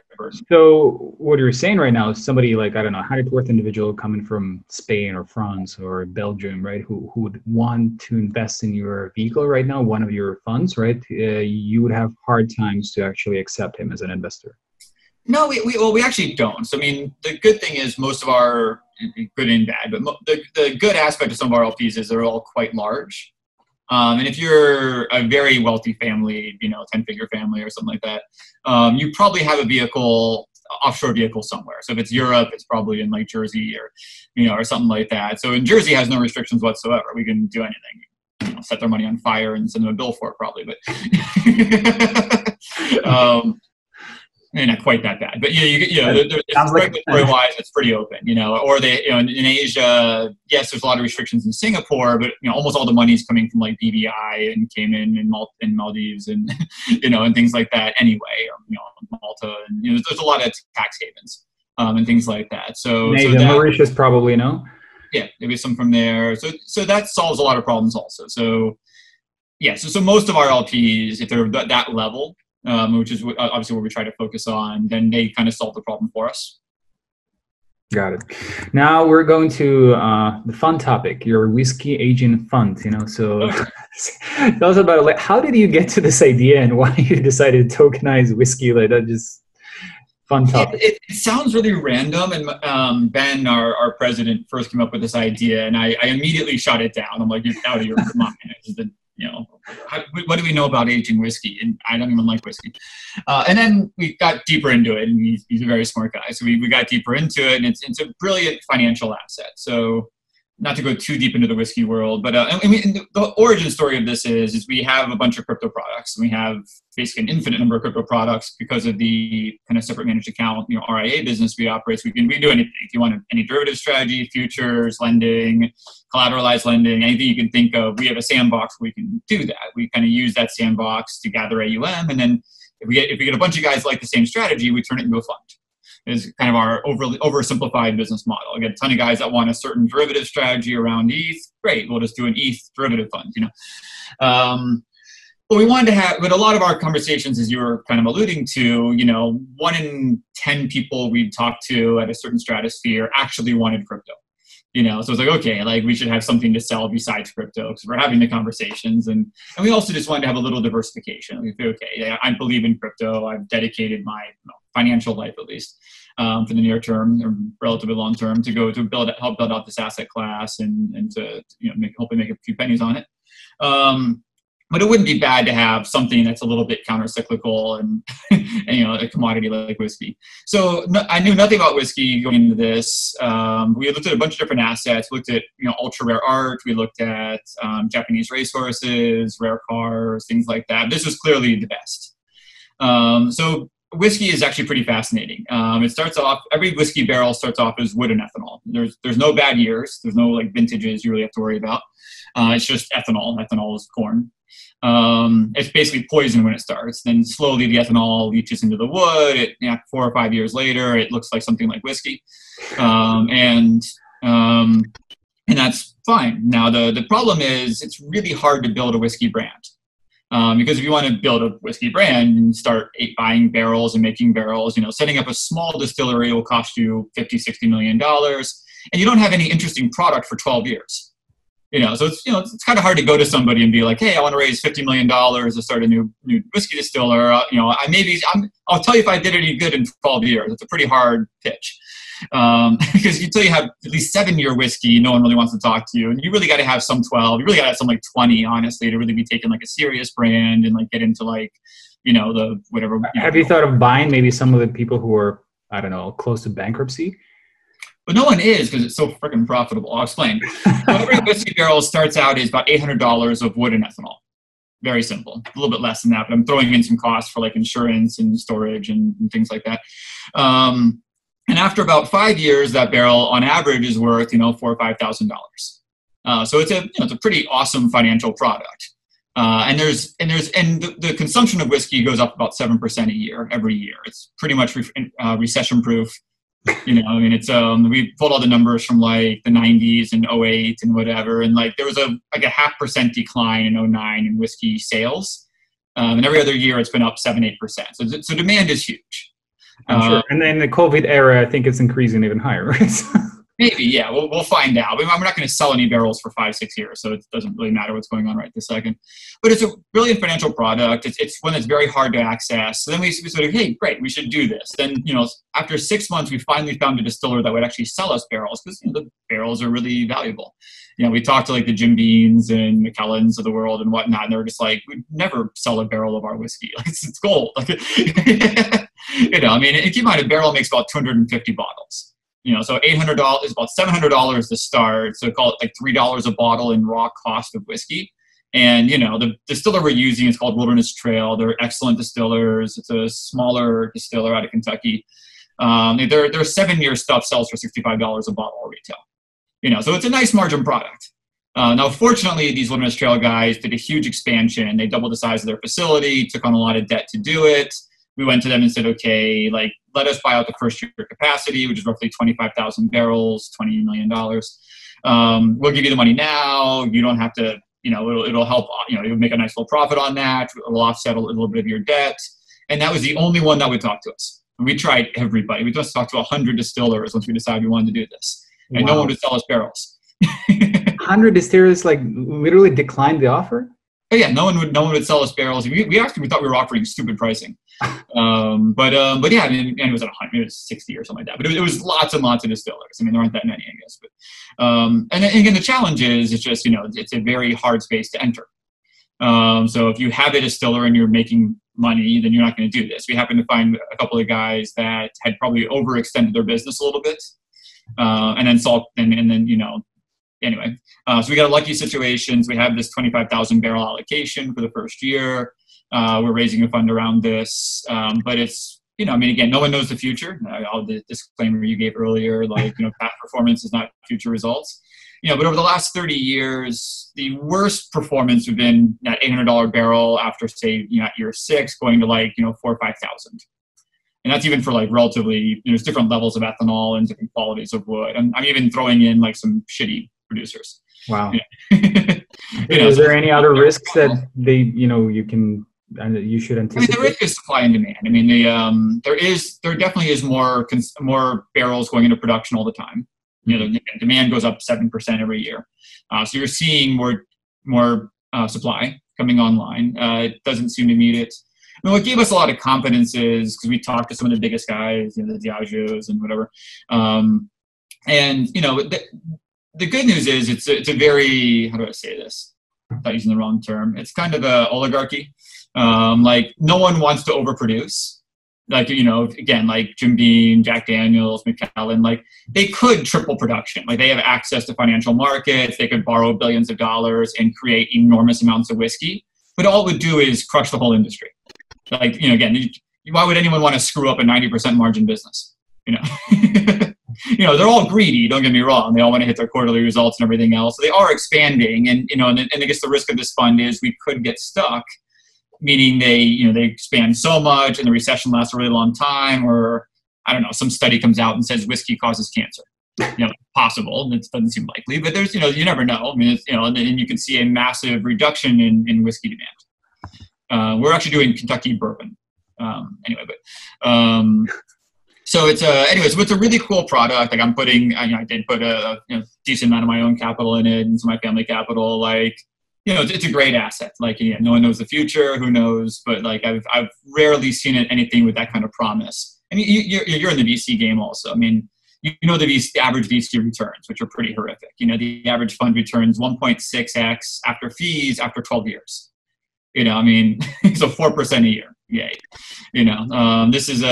So what you're saying right now is somebody like, I don't know, high net worth individual coming from Spain or France or Belgium, right, who would want to invest in your vehicle right now, one of your funds, right? You would have hard times to actually accept him as an investor. No, we actually don't. So, I mean, the good thing is most of our, good and bad, but the good aspect of some of our LPs is they're all quite large. And if you're a very wealthy family, 10-figure family or something like that, you probably have a vehicle, offshore vehicle somewhere. So if it's Europe, it's probably in like Jersey or something like that. So in Jersey has no restrictions whatsoever. We can do anything, set their money on fire and send them a bill for it probably, but not quite that bad, but regulatory-wise, it's pretty open, or they, in Asia, yes, there's a lot of restrictions in Singapore, but, almost all the money's coming from like BVI and Cayman and Maldives and, and things like that anyway, or, Malta, and, there's a lot of tax havens, and things like that. So, Mauritius probably, no? Yeah, maybe some from there. So that solves a lot of problems also. So, yeah, so most of our LPs, if they're that level, which is obviously what we try to focus on, then they kind of solve the problem for us. Got it. Now we're going to the fun topic, your whiskey aging fund. So tell us about it. Like, how did you get to this idea, and why you decided to tokenize whiskey? Like, that just fun topic. It sounds really random, and Ben, our president, first came up with this idea, and I immediately shot it down. I'm like, you're out of your mind. What do we know about aging whiskey? And I don't even like whiskey. And then we got deeper into it, and he's a very smart guy. So we got deeper into it, and it's a brilliant financial asset. So not to go too deep into the whiskey world, but the origin story of this is we have a bunch of crypto products. We have basically an infinite number of crypto products because of the kind of separate managed account, RIA business we operate. So we do anything. If you want any derivative strategy, futures, lending, collateralized lending, anything you can think of, we have a sandbox where we can do that. We kind of use that sandbox to gather AUM, and then if we get a bunch of guys like the same strategy, we turn it into a fund. Is kind of our oversimplified business model. I get a ton of guys that want a certain derivative strategy around ETH. Great, we'll just do an ETH derivative fund. But we wanted to have, but a lot of our conversations, as you were kind of alluding to, 1 in 10 people we'd talk to at a certain stratosphere actually wanted crypto. So it's like, okay, like we should have something to sell besides crypto because we're having the conversations. And we also just wanted to have a little diversification. We feel, okay, I believe in crypto. I've dedicated my financial life, at least for the near term or relatively long term, to help build out this asset class and to, hopefully make a few pennies on it. But it wouldn't be bad to have something that's a little bit counter-cyclical and, a commodity like whiskey. So I knew nothing about whiskey going into this. We looked at a bunch of different assets. We looked at, ultra rare art. We looked at Japanese racehorses, rare cars, things like that. This was clearly the best. So whiskey is actually pretty fascinating. It starts off, every whiskey barrel starts off as wood and ethanol. There's no bad years. There's no like vintages you really have to worry about. It's just ethanol. Ethanol is corn. It's basically poison when it starts. Then slowly the ethanol leaches into the wood. 4 or 5 years later, it looks like something like whiskey. And that's fine. Now the problem is it's really hard to build a whiskey brand. Because if you want to build a whiskey brand and start buying barrels and making barrels, setting up a small distillery will cost you $50-60 million, and you don't have any interesting product for 12 years. So it's kind of hard to go to somebody and be like, hey, I want to raise $50 million to start a new whiskey distiller. I'll tell you if I did any good in 12 years. It's a pretty hard pitch. Because until you have at least 7-year whiskey, no one really wants to talk to you. And you really got to have some 12. You really got to have some like 20, honestly, to really be taken like a serious brand and like get into like, the whatever. Have you thought of buying maybe some of the people who are, I don't know, close to bankruptcy? But no one is because it's so freaking profitable. I'll explain. So every whiskey barrel starts out is about $800 of wood and ethanol. Very simple. A little bit less than that, but I'm throwing in some costs for like insurance and storage and things like that. And after about 5 years, that barrel on average is worth, $4,000 or $5,000. So it's a pretty awesome financial product. And the consumption of whiskey goes up about 7% a year, every year. It's pretty much recession proof. I mean, it's we pulled all the numbers from like the 90s and '08 and whatever, and like there was a 0.5% decline in '09 in whiskey sales, and every other year it's been up 7-8%. So demand is huge. I'm sure. And then the COVID era, I think it's increasing even higher, right? Maybe, yeah. We'll find out. We're not going to sell any barrels for 5-6 years, so it doesn't really matter what's going on right this second. But it's a brilliant financial product. It's one that's very hard to access. So then we sort of, hey, great, we should do this. Then, after 6 months, we finally found a distiller that would actually sell us barrels, because the barrels are really valuable. We talked to like the Jim Beams and McKellens of the world and whatnot, and they're just like, we'd never sell a barrel of our whiskey. Like, it's gold. Like, I mean, keep in mind, a barrel makes about 250 bottles. So $800 is about $700 to start. So call it like $3 a bottle in raw cost of whiskey. And, the distiller we're using is called Wilderness Trail. They're excellent distillers. It's a smaller distiller out of Kentucky. Their 7-year stuff sells for $65 a bottle retail. So it's a nice margin product. Now, fortunately, these Wilderness Trail guys did a huge expansion. They doubled the size of their facility, took on a lot of debt to do it. We went to them and said, okay, like, let us buy out the first year capacity, which is roughly 25,000 barrels, $20 million. We'll give you the money now. You don't have to, it'll help, you'll make a nice little profit on that. It'll offset a little bit of your debt. And that was the only one that would talk to us. And we tried everybody. We just talked to 100 distillers once we decided we wanted to do this. And no one would sell us barrels. 100 distillers like literally declined the offer? Oh, yeah, no one would sell us barrels. We thought we were offering stupid pricing. But yeah, I mean, and it was at 100, it was 60 or something like that. But it was lots and lots of distillers. I mean, there aren't that many, I guess. But and then, again, the challenge is it's just it's a very hard space to enter. So if you have a distiller and you're making money, then you're not going to do this. We happened to find a couple of guys that had probably overextended their business a little bit, and then anyway, so we got a lucky situation. We have this 25,000 barrel allocation for the first year. We're raising a fund around this, but it's, I mean, again, no one knows the future. All the disclaimer you gave earlier, like, past performance is not future results. But over the last 30 years, the worst performance would have been that $800 barrel after, say, at year 6, going to like, 4,000 or 5,000. And that's even for like relatively, there's different levels of ethanol and different qualities of wood. And I'm even throwing in like some shitty producers. Wow. Is there any other risks that you should anticipate? I mean, the risk is supply and demand. I mean, there definitely is more barrels going into production all the time. Demand goes up 7% every year. So you're seeing more supply coming online. It doesn't seem to meet it. I mean, what gave us a lot of confidence is because we talked to some of the biggest guys, the Diageos and whatever. The good news is it's a very, how do I say this? I'm not using the wrong term. It's kind of an oligarchy. Like, no one wants to overproduce. Like, again, like Jim Beam, Jack Daniels, McKellen, like, they could triple production. Like, they have access to financial markets. They could borrow billions of dollars and create enormous amounts of whiskey. But all it would do is crush the whole industry. Like, again, why would anyone want to screw up a 90% margin business? They're all greedy, don't get me wrong. They all want to hit their quarterly results and everything else. So they are expanding. And I guess the risk of this fund is we could get stuck, meaning they expand so much and the recession lasts a really long time, or I don't know, some study comes out and says whiskey causes cancer. Possible. It doesn't seem likely, but there's, you never know. I mean, and then you can see a massive reduction in whiskey demand. We're actually doing Kentucky bourbon. So it's anyways, it's a really cool product. Like, I'm putting, I did put a decent amount of my own capital in it and some of my family capital. Like, it's a great asset. Like, no one knows the future, who knows? But like, I've rarely seen anything with that kind of promise. And you're in the VC game also. I mean, the average VC returns, which are pretty horrific. The average fund returns 1.6x after fees after 12 years. I mean, so 4% a year. Yay. This is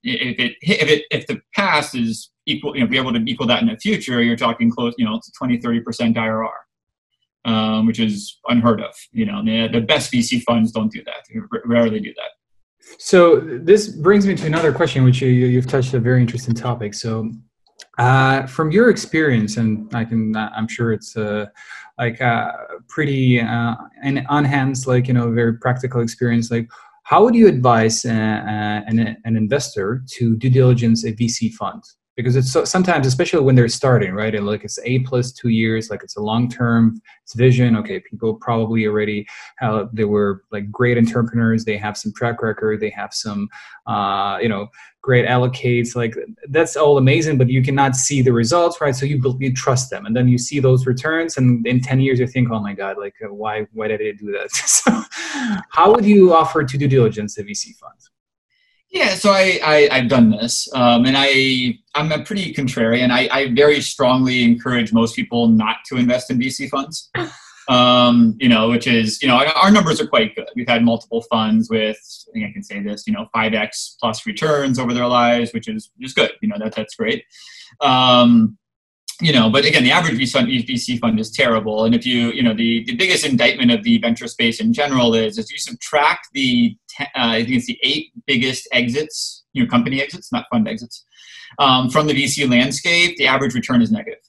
if the past is equal, be able to equal that in the future, you're talking close, to 20-30% IRR, which is unheard of. The best VC funds don't do that. They rarely do that. So this brings me to another question, which you've touched a very interesting topic. So from your experience, and I'm sure it's pretty enhanced, very practical experience. Like, how would you advise an investor to due diligence a VC fund? because it's sometimes, especially when they're starting, right? And like it's A plus 2 years, like it's a long-term, it's vision. Okay, people probably already, they were like great entrepreneurs. They have some track record. They have some, great allocates. Like that's all amazing, but you cannot see the results, right? So you trust them, and then you see those returns, and in 10 years you think, oh my God, like why did I do that? So how would you offer to due diligence a VC fund? Yeah, so I've done this, and I'm a pretty contrarian. I very strongly encourage most people not to invest in VC funds. Which is, our numbers are quite good. We've had multiple funds with, I think I can say this, 5x plus returns over their lives, which is good. That's great. But again, the average VC fund is terrible. And if the biggest indictment of the venture space in general is you subtract I think it's the 8 biggest exits, company exits, not fund exits, from the VC landscape, the average return is negative.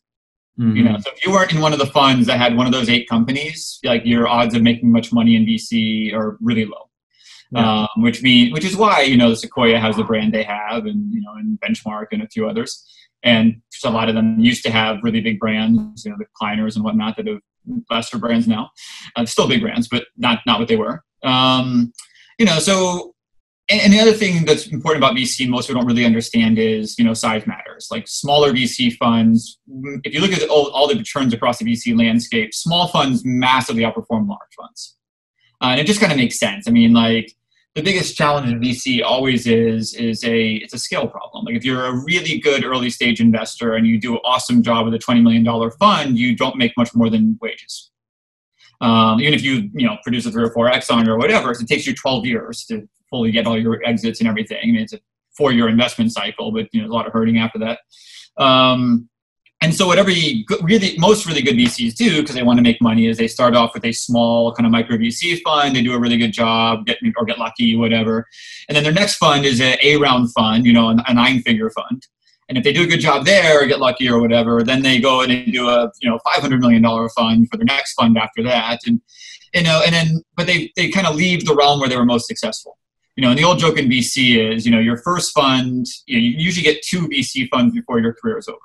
So if you weren't in one of the funds that had one of those 8 companies, like your odds of making much money in VC are really low. Yeah. Which is why, Sequoia has the brand they have, and Benchmark and a few others. And a lot of them used to have really big brands, the Kleiners and whatnot that have lesser brands now. Still big brands, but not what they were. And the other thing that's important about VC, most people don't really understand is, size matters. Like smaller VC funds, if you look at all the returns across the VC landscape, small funds massively outperform large funds. And it just kind of makes sense. I mean, like the biggest challenge in VC always is it's a scale problem. Like if you're a really good early stage investor and you do an awesome job with a $20 million fund, you don't make much more than wages. Even if you produce a 3 or 4x on it or whatever, it takes you 12 years to fully get all your exits and everything. I mean, it's a 4-year investment cycle, but there's a lot of hurting after that. And so what most really good VCs do, because they want to make money, is they start off with a small kind of micro VC fund. They do a really good job, get lucky, whatever. And then their next fund is an A-round fund, a 9-figure fund. And if they do a good job there or get lucky or whatever, then they go in and do a $500 million fund for their next fund after that. But they kind of leave the realm where they were most successful. And the old joke in VC is, your first fund, you usually get 2 VC funds before your career is over.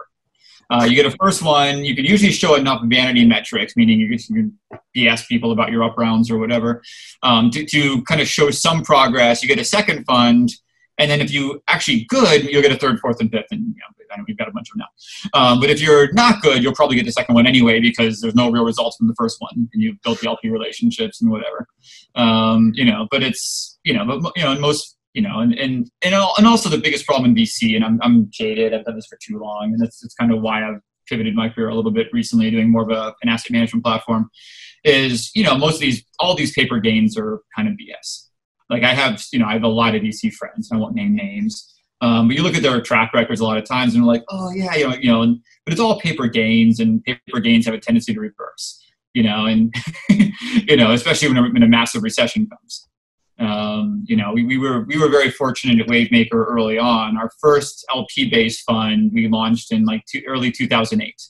You get a first one, you can usually show enough vanity metrics, meaning you can BS people about your up rounds or whatever, to kind of show some progress. You get a second fund, and then if you actually good, you'll get a 3rd, 4th, and 5th, and I know we've got a bunch of them now. But if you're not good, you'll probably get the second one anyway because there's no real results from the first one, and you've built the LP relationships and whatever. But it's and most and also the biggest problem in VC, and I'm jaded. I've done this for too long, and that's kind of why I've pivoted my career a little bit recently, doing more of an asset management platform. Is all these paper gains are kind of BS. Like I have a lot of VC friends. I won't name names. But you look at their track records a lot of times and they're like, oh yeah, but it's all paper gains, and paper gains have a tendency to reverse, and, especially when a massive recession comes. We were very fortunate at Wavemaker early on. Our first LP-based fund we launched in early 2008.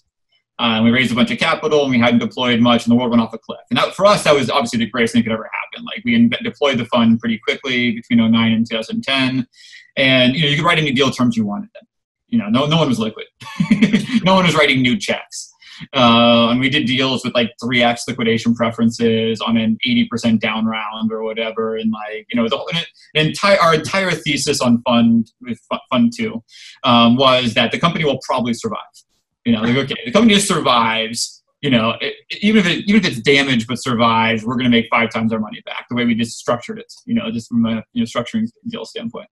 We raised a bunch of capital and we hadn't deployed much, and the world went off a cliff. And for us, that was obviously the greatest thing that could ever happen. Like we deployed the fund pretty quickly between 2009 and 2010. And, you could write any deal terms you wanted then. No one was liquid. No one was writing new checks. And we did deals with 3x liquidation preferences on an 80% down round or whatever. And our entire thesis on fund 2 was that the company will probably survive. Okay, the company just survives. Even if it's damaged but survives, we're going to make 5 times our money back. The way we just structured it, just from a structuring deal standpoint,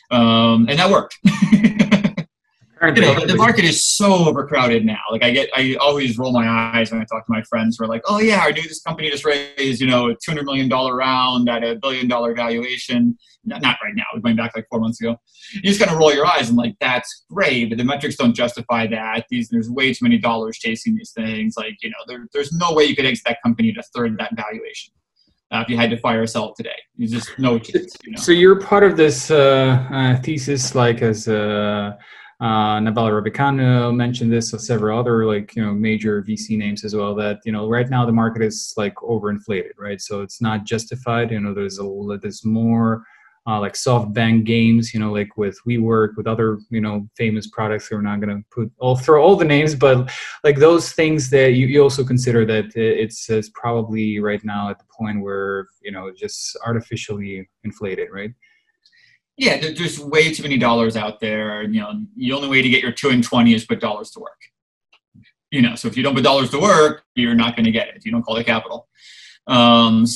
and that worked. The market is so overcrowded now. I always roll my eyes when I talk to my friends who are like, oh yeah, this company just raised, a $200 million round at a $1 billion valuation. Not right now, going back 4 months ago. You just kind of roll your eyes and that's great, but the metrics don't justify that. There's way too many dollars chasing these things. There's no way you could exit that company at a third that valuation. If you had to fire or sell it today, there's just no chance. So you're part of this thesis, as Naval Ravikant mentioned this, several other major VC names as well, that right now the market is overinflated, right? So it's not justified. There's more like SoftBank games, like with WeWork, with other, famous products. We're not going to throw all the names, but like those things that you also consider that it's probably right now at the point where, just artificially inflated, right? Yeah, there's way too many dollars out there. The only way to get your 2 and 20 is put dollars to work. So if you don't put dollars to work, you're not going to get it. You don't call it capital. And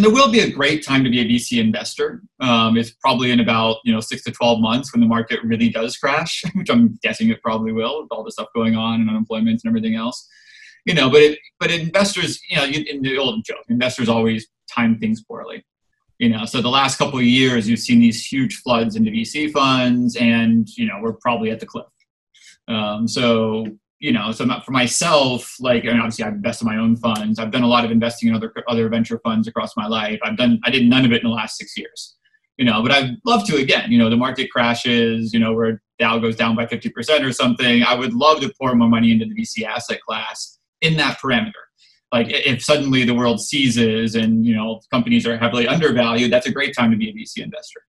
there will be a great time to be a VC investor. It's probably in about 6 to 12 months when the market really does crash, which I'm guessing it probably will with all the stuff going on and unemployment and everything else. But investors, in the old joke, investors always time things poorly. So the last couple of years, you've seen these huge floods into VC funds, and we're probably at the cliff. So for myself, and obviously I've invested in my own funds. I've done a lot of investing in other venture funds across my life. I did none of it in the last 6 years. But I'd love to again. The market crashes. Where Dow goes down by 50% or something. I would love to pour more money into the VC asset class in that parameter. Like if suddenly the world seizes and companies are heavily undervalued, that's a great time to be a VC investor.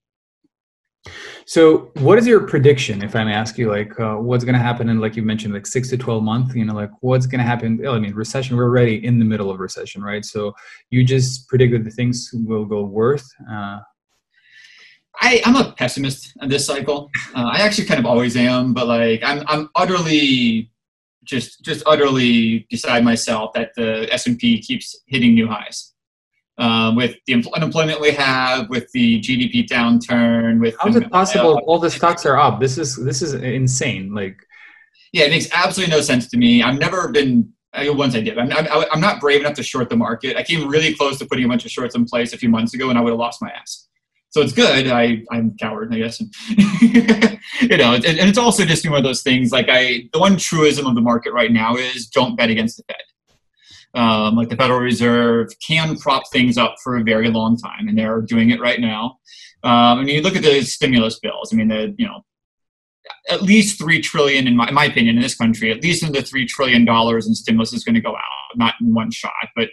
So what is your prediction, if I may ask you, what's going to happen in, like you mentioned, 6 to 12 months, what's going to happen? Recession, we're already in the middle of recession, right? So you just predicted that things will go worse. I'm a pessimist on this cycle. I actually kind of always am, but I'm utterly just utterly beside myself that the S&P keeps hitting new highs. With the unemployment we have, with the GDP downturn, with how is it possible all the stocks are up? This is insane. Yeah, it makes absolutely no sense to me. I've never been. Once I did, I'm not brave enough to short the market. I came really close to putting a bunch of shorts in place a few months ago, and I would have lost my ass. So it's good. I'm a coward, I guess. And it's also just one of those things. The one truism of the market right now is don't bet against the Fed. The Federal Reserve can prop things up for a very long time, and they're doing it right now. You look at the stimulus bills. At least $3 trillion, in my opinion, in this country, at least into $3 trillion in stimulus is going to go out, not in one shot, but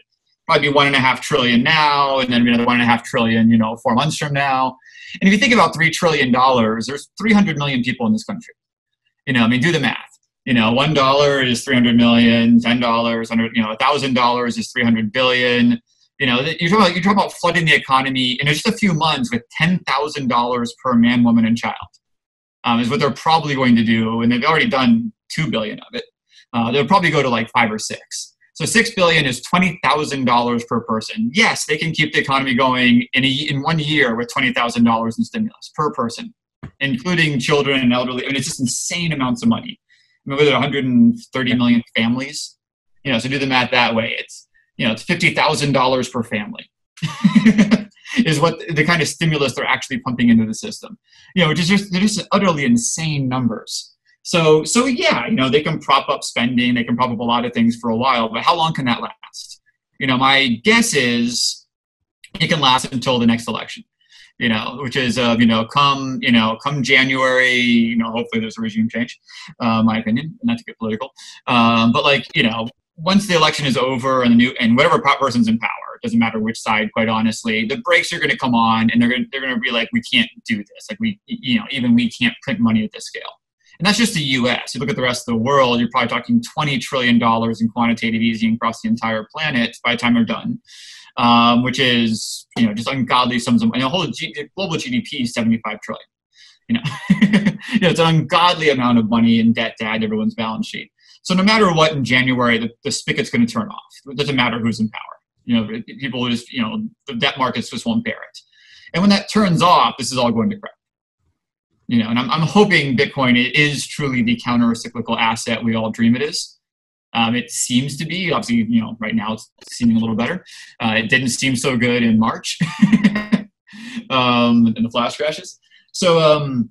probably $1.5 trillion now, and then another $1.5 trillion, 4 months from now. And if you think about $3 trillion, there's 300 million people in this country. Do the math. $1 is 300 million, $10, $1,000 is 300 billion. You're talking about flooding the economy in just a few months with $10,000 per man, woman, and child. Is what they're probably going to do, and they've already done 2 billion of it. They'll probably go to 5 or 6. So $6 billion is $20,000 per person. Yes, they can keep the economy going in 1 year with $20,000 in stimulus per person, including children and elderly. It's just insane amounts of money. With 130 million families, so do the math that way. It's $50,000 per family. Is what the kind of stimulus they're actually pumping into the system. They're just utterly insane numbers. So yeah, they can prop up spending, they can prop up a lot of things for a while, but how long can that last? My guess is it can last until the next election. Which is come January, hopefully there's a regime change, my opinion, not to get political. But once the election is over and whatever person's in power, it doesn't matter which side, quite honestly, the brakes are going to come on, and they're going to be like, we can't do this. Even we can't print money at this scale. And that's just the U.S. You look at the rest of the world, you're probably talking $20 trillion in quantitative easing across the entire planet by the time they're done, which is, just ungodly sums of money. The whole global GDP is 75 trillion. It's an ungodly amount of money in debt to add to everyone's balance sheet. So no matter what, in January, the spigot's going to turn off. It doesn't matter who's in power. People just, the debt markets just won't bear it. And when that turns off, this is all going to crash. And I'm hoping Bitcoin is truly the counter-cyclical asset we all dream it is. It seems to be. Obviously, right now it's seeming a little better. It didn't seem so good in March, in the flash crashes. So,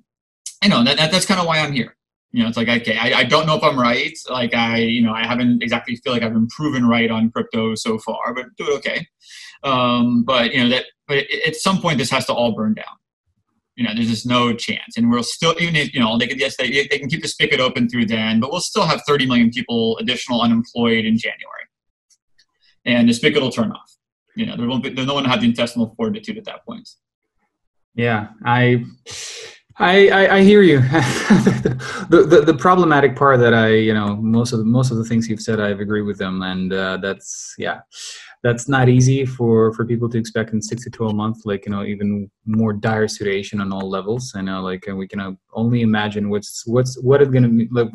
that's kind of why I'm here. It's okay, I don't know if I'm right. I haven't exactly feel like I've been proven right on crypto so far, but do it okay. But at some point this has to all burn down. There's just no chance. And we'll still, even if, they can keep the spigot open through then, but we'll still have 30 million people additional unemployed in January. And the spigot will turn off. There's no one who have the intestinal fortitude at that point. Yeah, I hear you. The problematic part that most of the things you've said, I've agreed with them, and that's yeah, that's not easy for people to expect in 6 to 12 months. Like even more dire situation on all levels. I know, like we can only imagine what is going to be like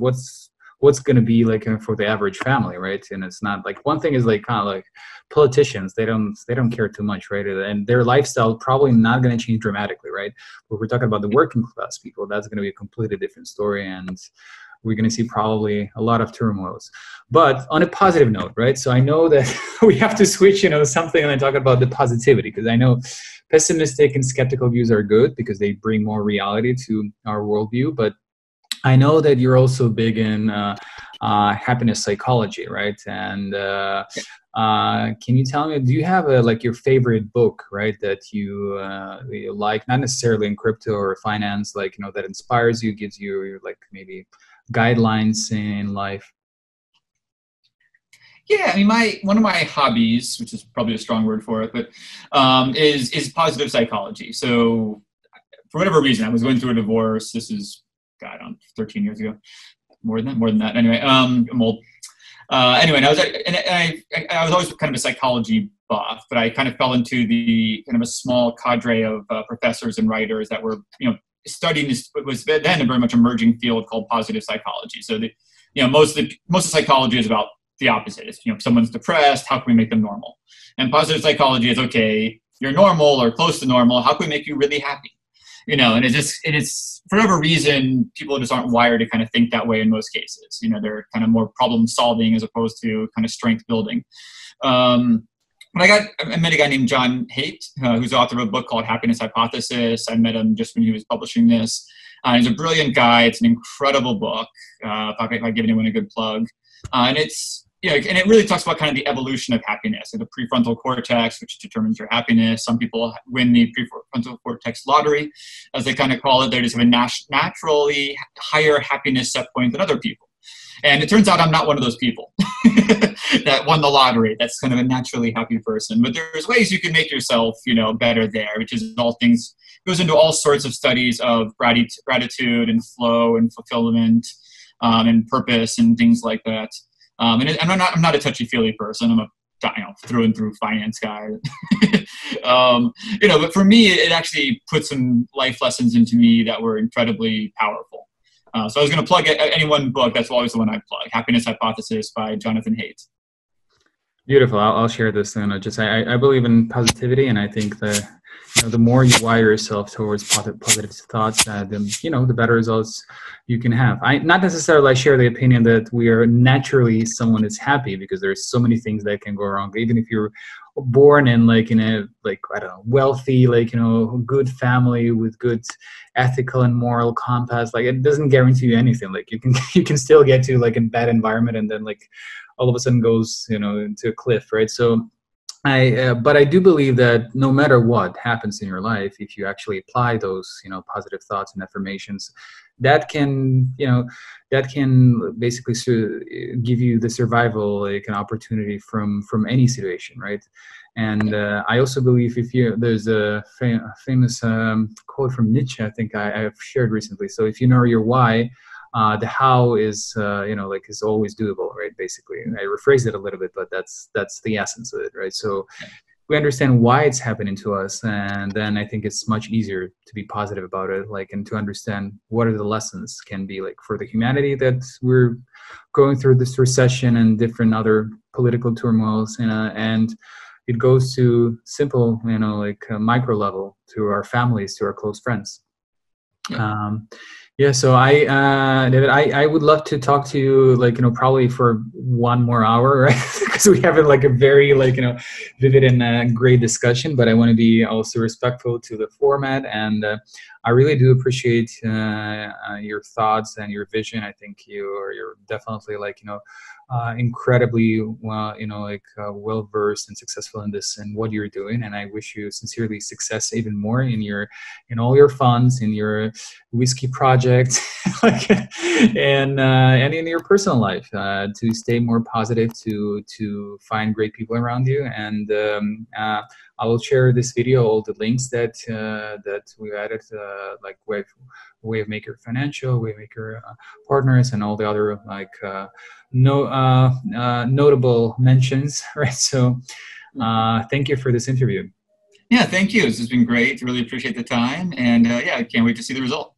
what's going to be like for the average family, right? And it's not like one thing is like kind of like politicians. They don't care too much, right? And their lifestyle probably not going to change dramatically, right? But we're talking about the working class people. That's going to be a completely different story, and we're going to see probably a lot of turmoils. But on a positive note, right? So I know that we have to switch, something and talk about the positivity, because I know pessimistic and skeptical views are good because they bring more reality to our worldview. But I know that you're also big in happiness psychology, right? And can you tell me, do you have like your favorite book, right, that you like, not necessarily in crypto or finance, like that inspires you, gives you like maybe guidelines in life? Yeah, I mean, one of my hobbies, which is probably a strong word for it, but is positive psychology. So for whatever reason, I was going through a divorce. This is, God, 13 years ago, more than that. Anyway, I'm old. Anyway, I was always kind of a psychology buff, but I kind of fell into the kind of a small cadre of professors and writers that were, studying this. It was then a very much emerging field called positive psychology. So most of psychology is about the opposite. It's, if someone's depressed, how can we make them normal? And positive psychology is, okay, you're normal or close to normal. How can we make you really happy? And it's for whatever reason, people just aren't wired to kind of think that way in most cases. They're kind of more problem solving as opposed to kind of strength building. But I met a guy named John Haidt, who's the author of a book called Happiness Hypothesis. I met him just when he was publishing this. He's a brilliant guy. It's an incredible book. If I give anyone a good plug. And and it really talks about kind of the evolution of happiness, the prefrontal cortex, which determines your happiness. Some people win the prefrontal cortex lottery, as they kind of call it. They just have a naturally higher happiness set point than other people. And it turns out I'm not one of those people that won the lottery. That's kind of a naturally happy person. But there's ways you can make yourself, better there, which is goes into all sorts of studies of gratitude and flow and fulfillment and purpose and things like that. And I'm not a touchy-feely person. I'm a through and through finance guy. But for me, it actually put some life lessons into me that were incredibly powerful. So I was going to plug any one book. That's always the one I plug. Happiness Hypothesis by Jonathan Haidt. Beautiful. I'll share this then. I believe in positivity, and I think that the more you wire yourself towards positive thoughts, the better results you can have. I not necessarily share the opinion that we are naturally someone that's happy, because there's so many things that can go wrong. Even if you're born in in a wealthy good family with good ethical and moral compass, it doesn't guarantee you anything. You can still get to a bad environment, and then all of a sudden goes into a cliff, right? So but I do believe that no matter what happens in your life, if you actually apply those positive thoughts and affirmations, that can basically give you the survival an opportunity from any situation, right? And I also believe there's a famous quote from Nietzsche, I think I've shared recently. So if you know your why, the how is is always doable, right? Basically, I rephrase it a little bit, but that's the essence of it, right? So we understand why it's happening to us, and then I think it's much easier to be positive about it, and to understand what are the lessons can be for the humanity that we're going through this recession and different other political turmoils, and it goes to simple, micro level, to our families, to our close friends. Yeah. Yeah, so David, I would love to talk to you, probably for 1 more hour, right? Because we have a very, vivid and great discussion, but I want to be also respectful to the format. And I really do appreciate your thoughts and your vision. I think you're definitely incredibly well-versed and successful in this and what you're doing. And I wish you sincerely success even more in all your funds, in your whiskey project, and in your personal life, to stay more positive, to find great people around you. And I will share this video, all the links that we've added, like Wavemaker Financial, Wavemaker Partners, and all the other like notable mentions, right? So thank you for this interview. Yeah, thank you. This has been great. Really appreciate the time, and yeah, I can't wait to see the result.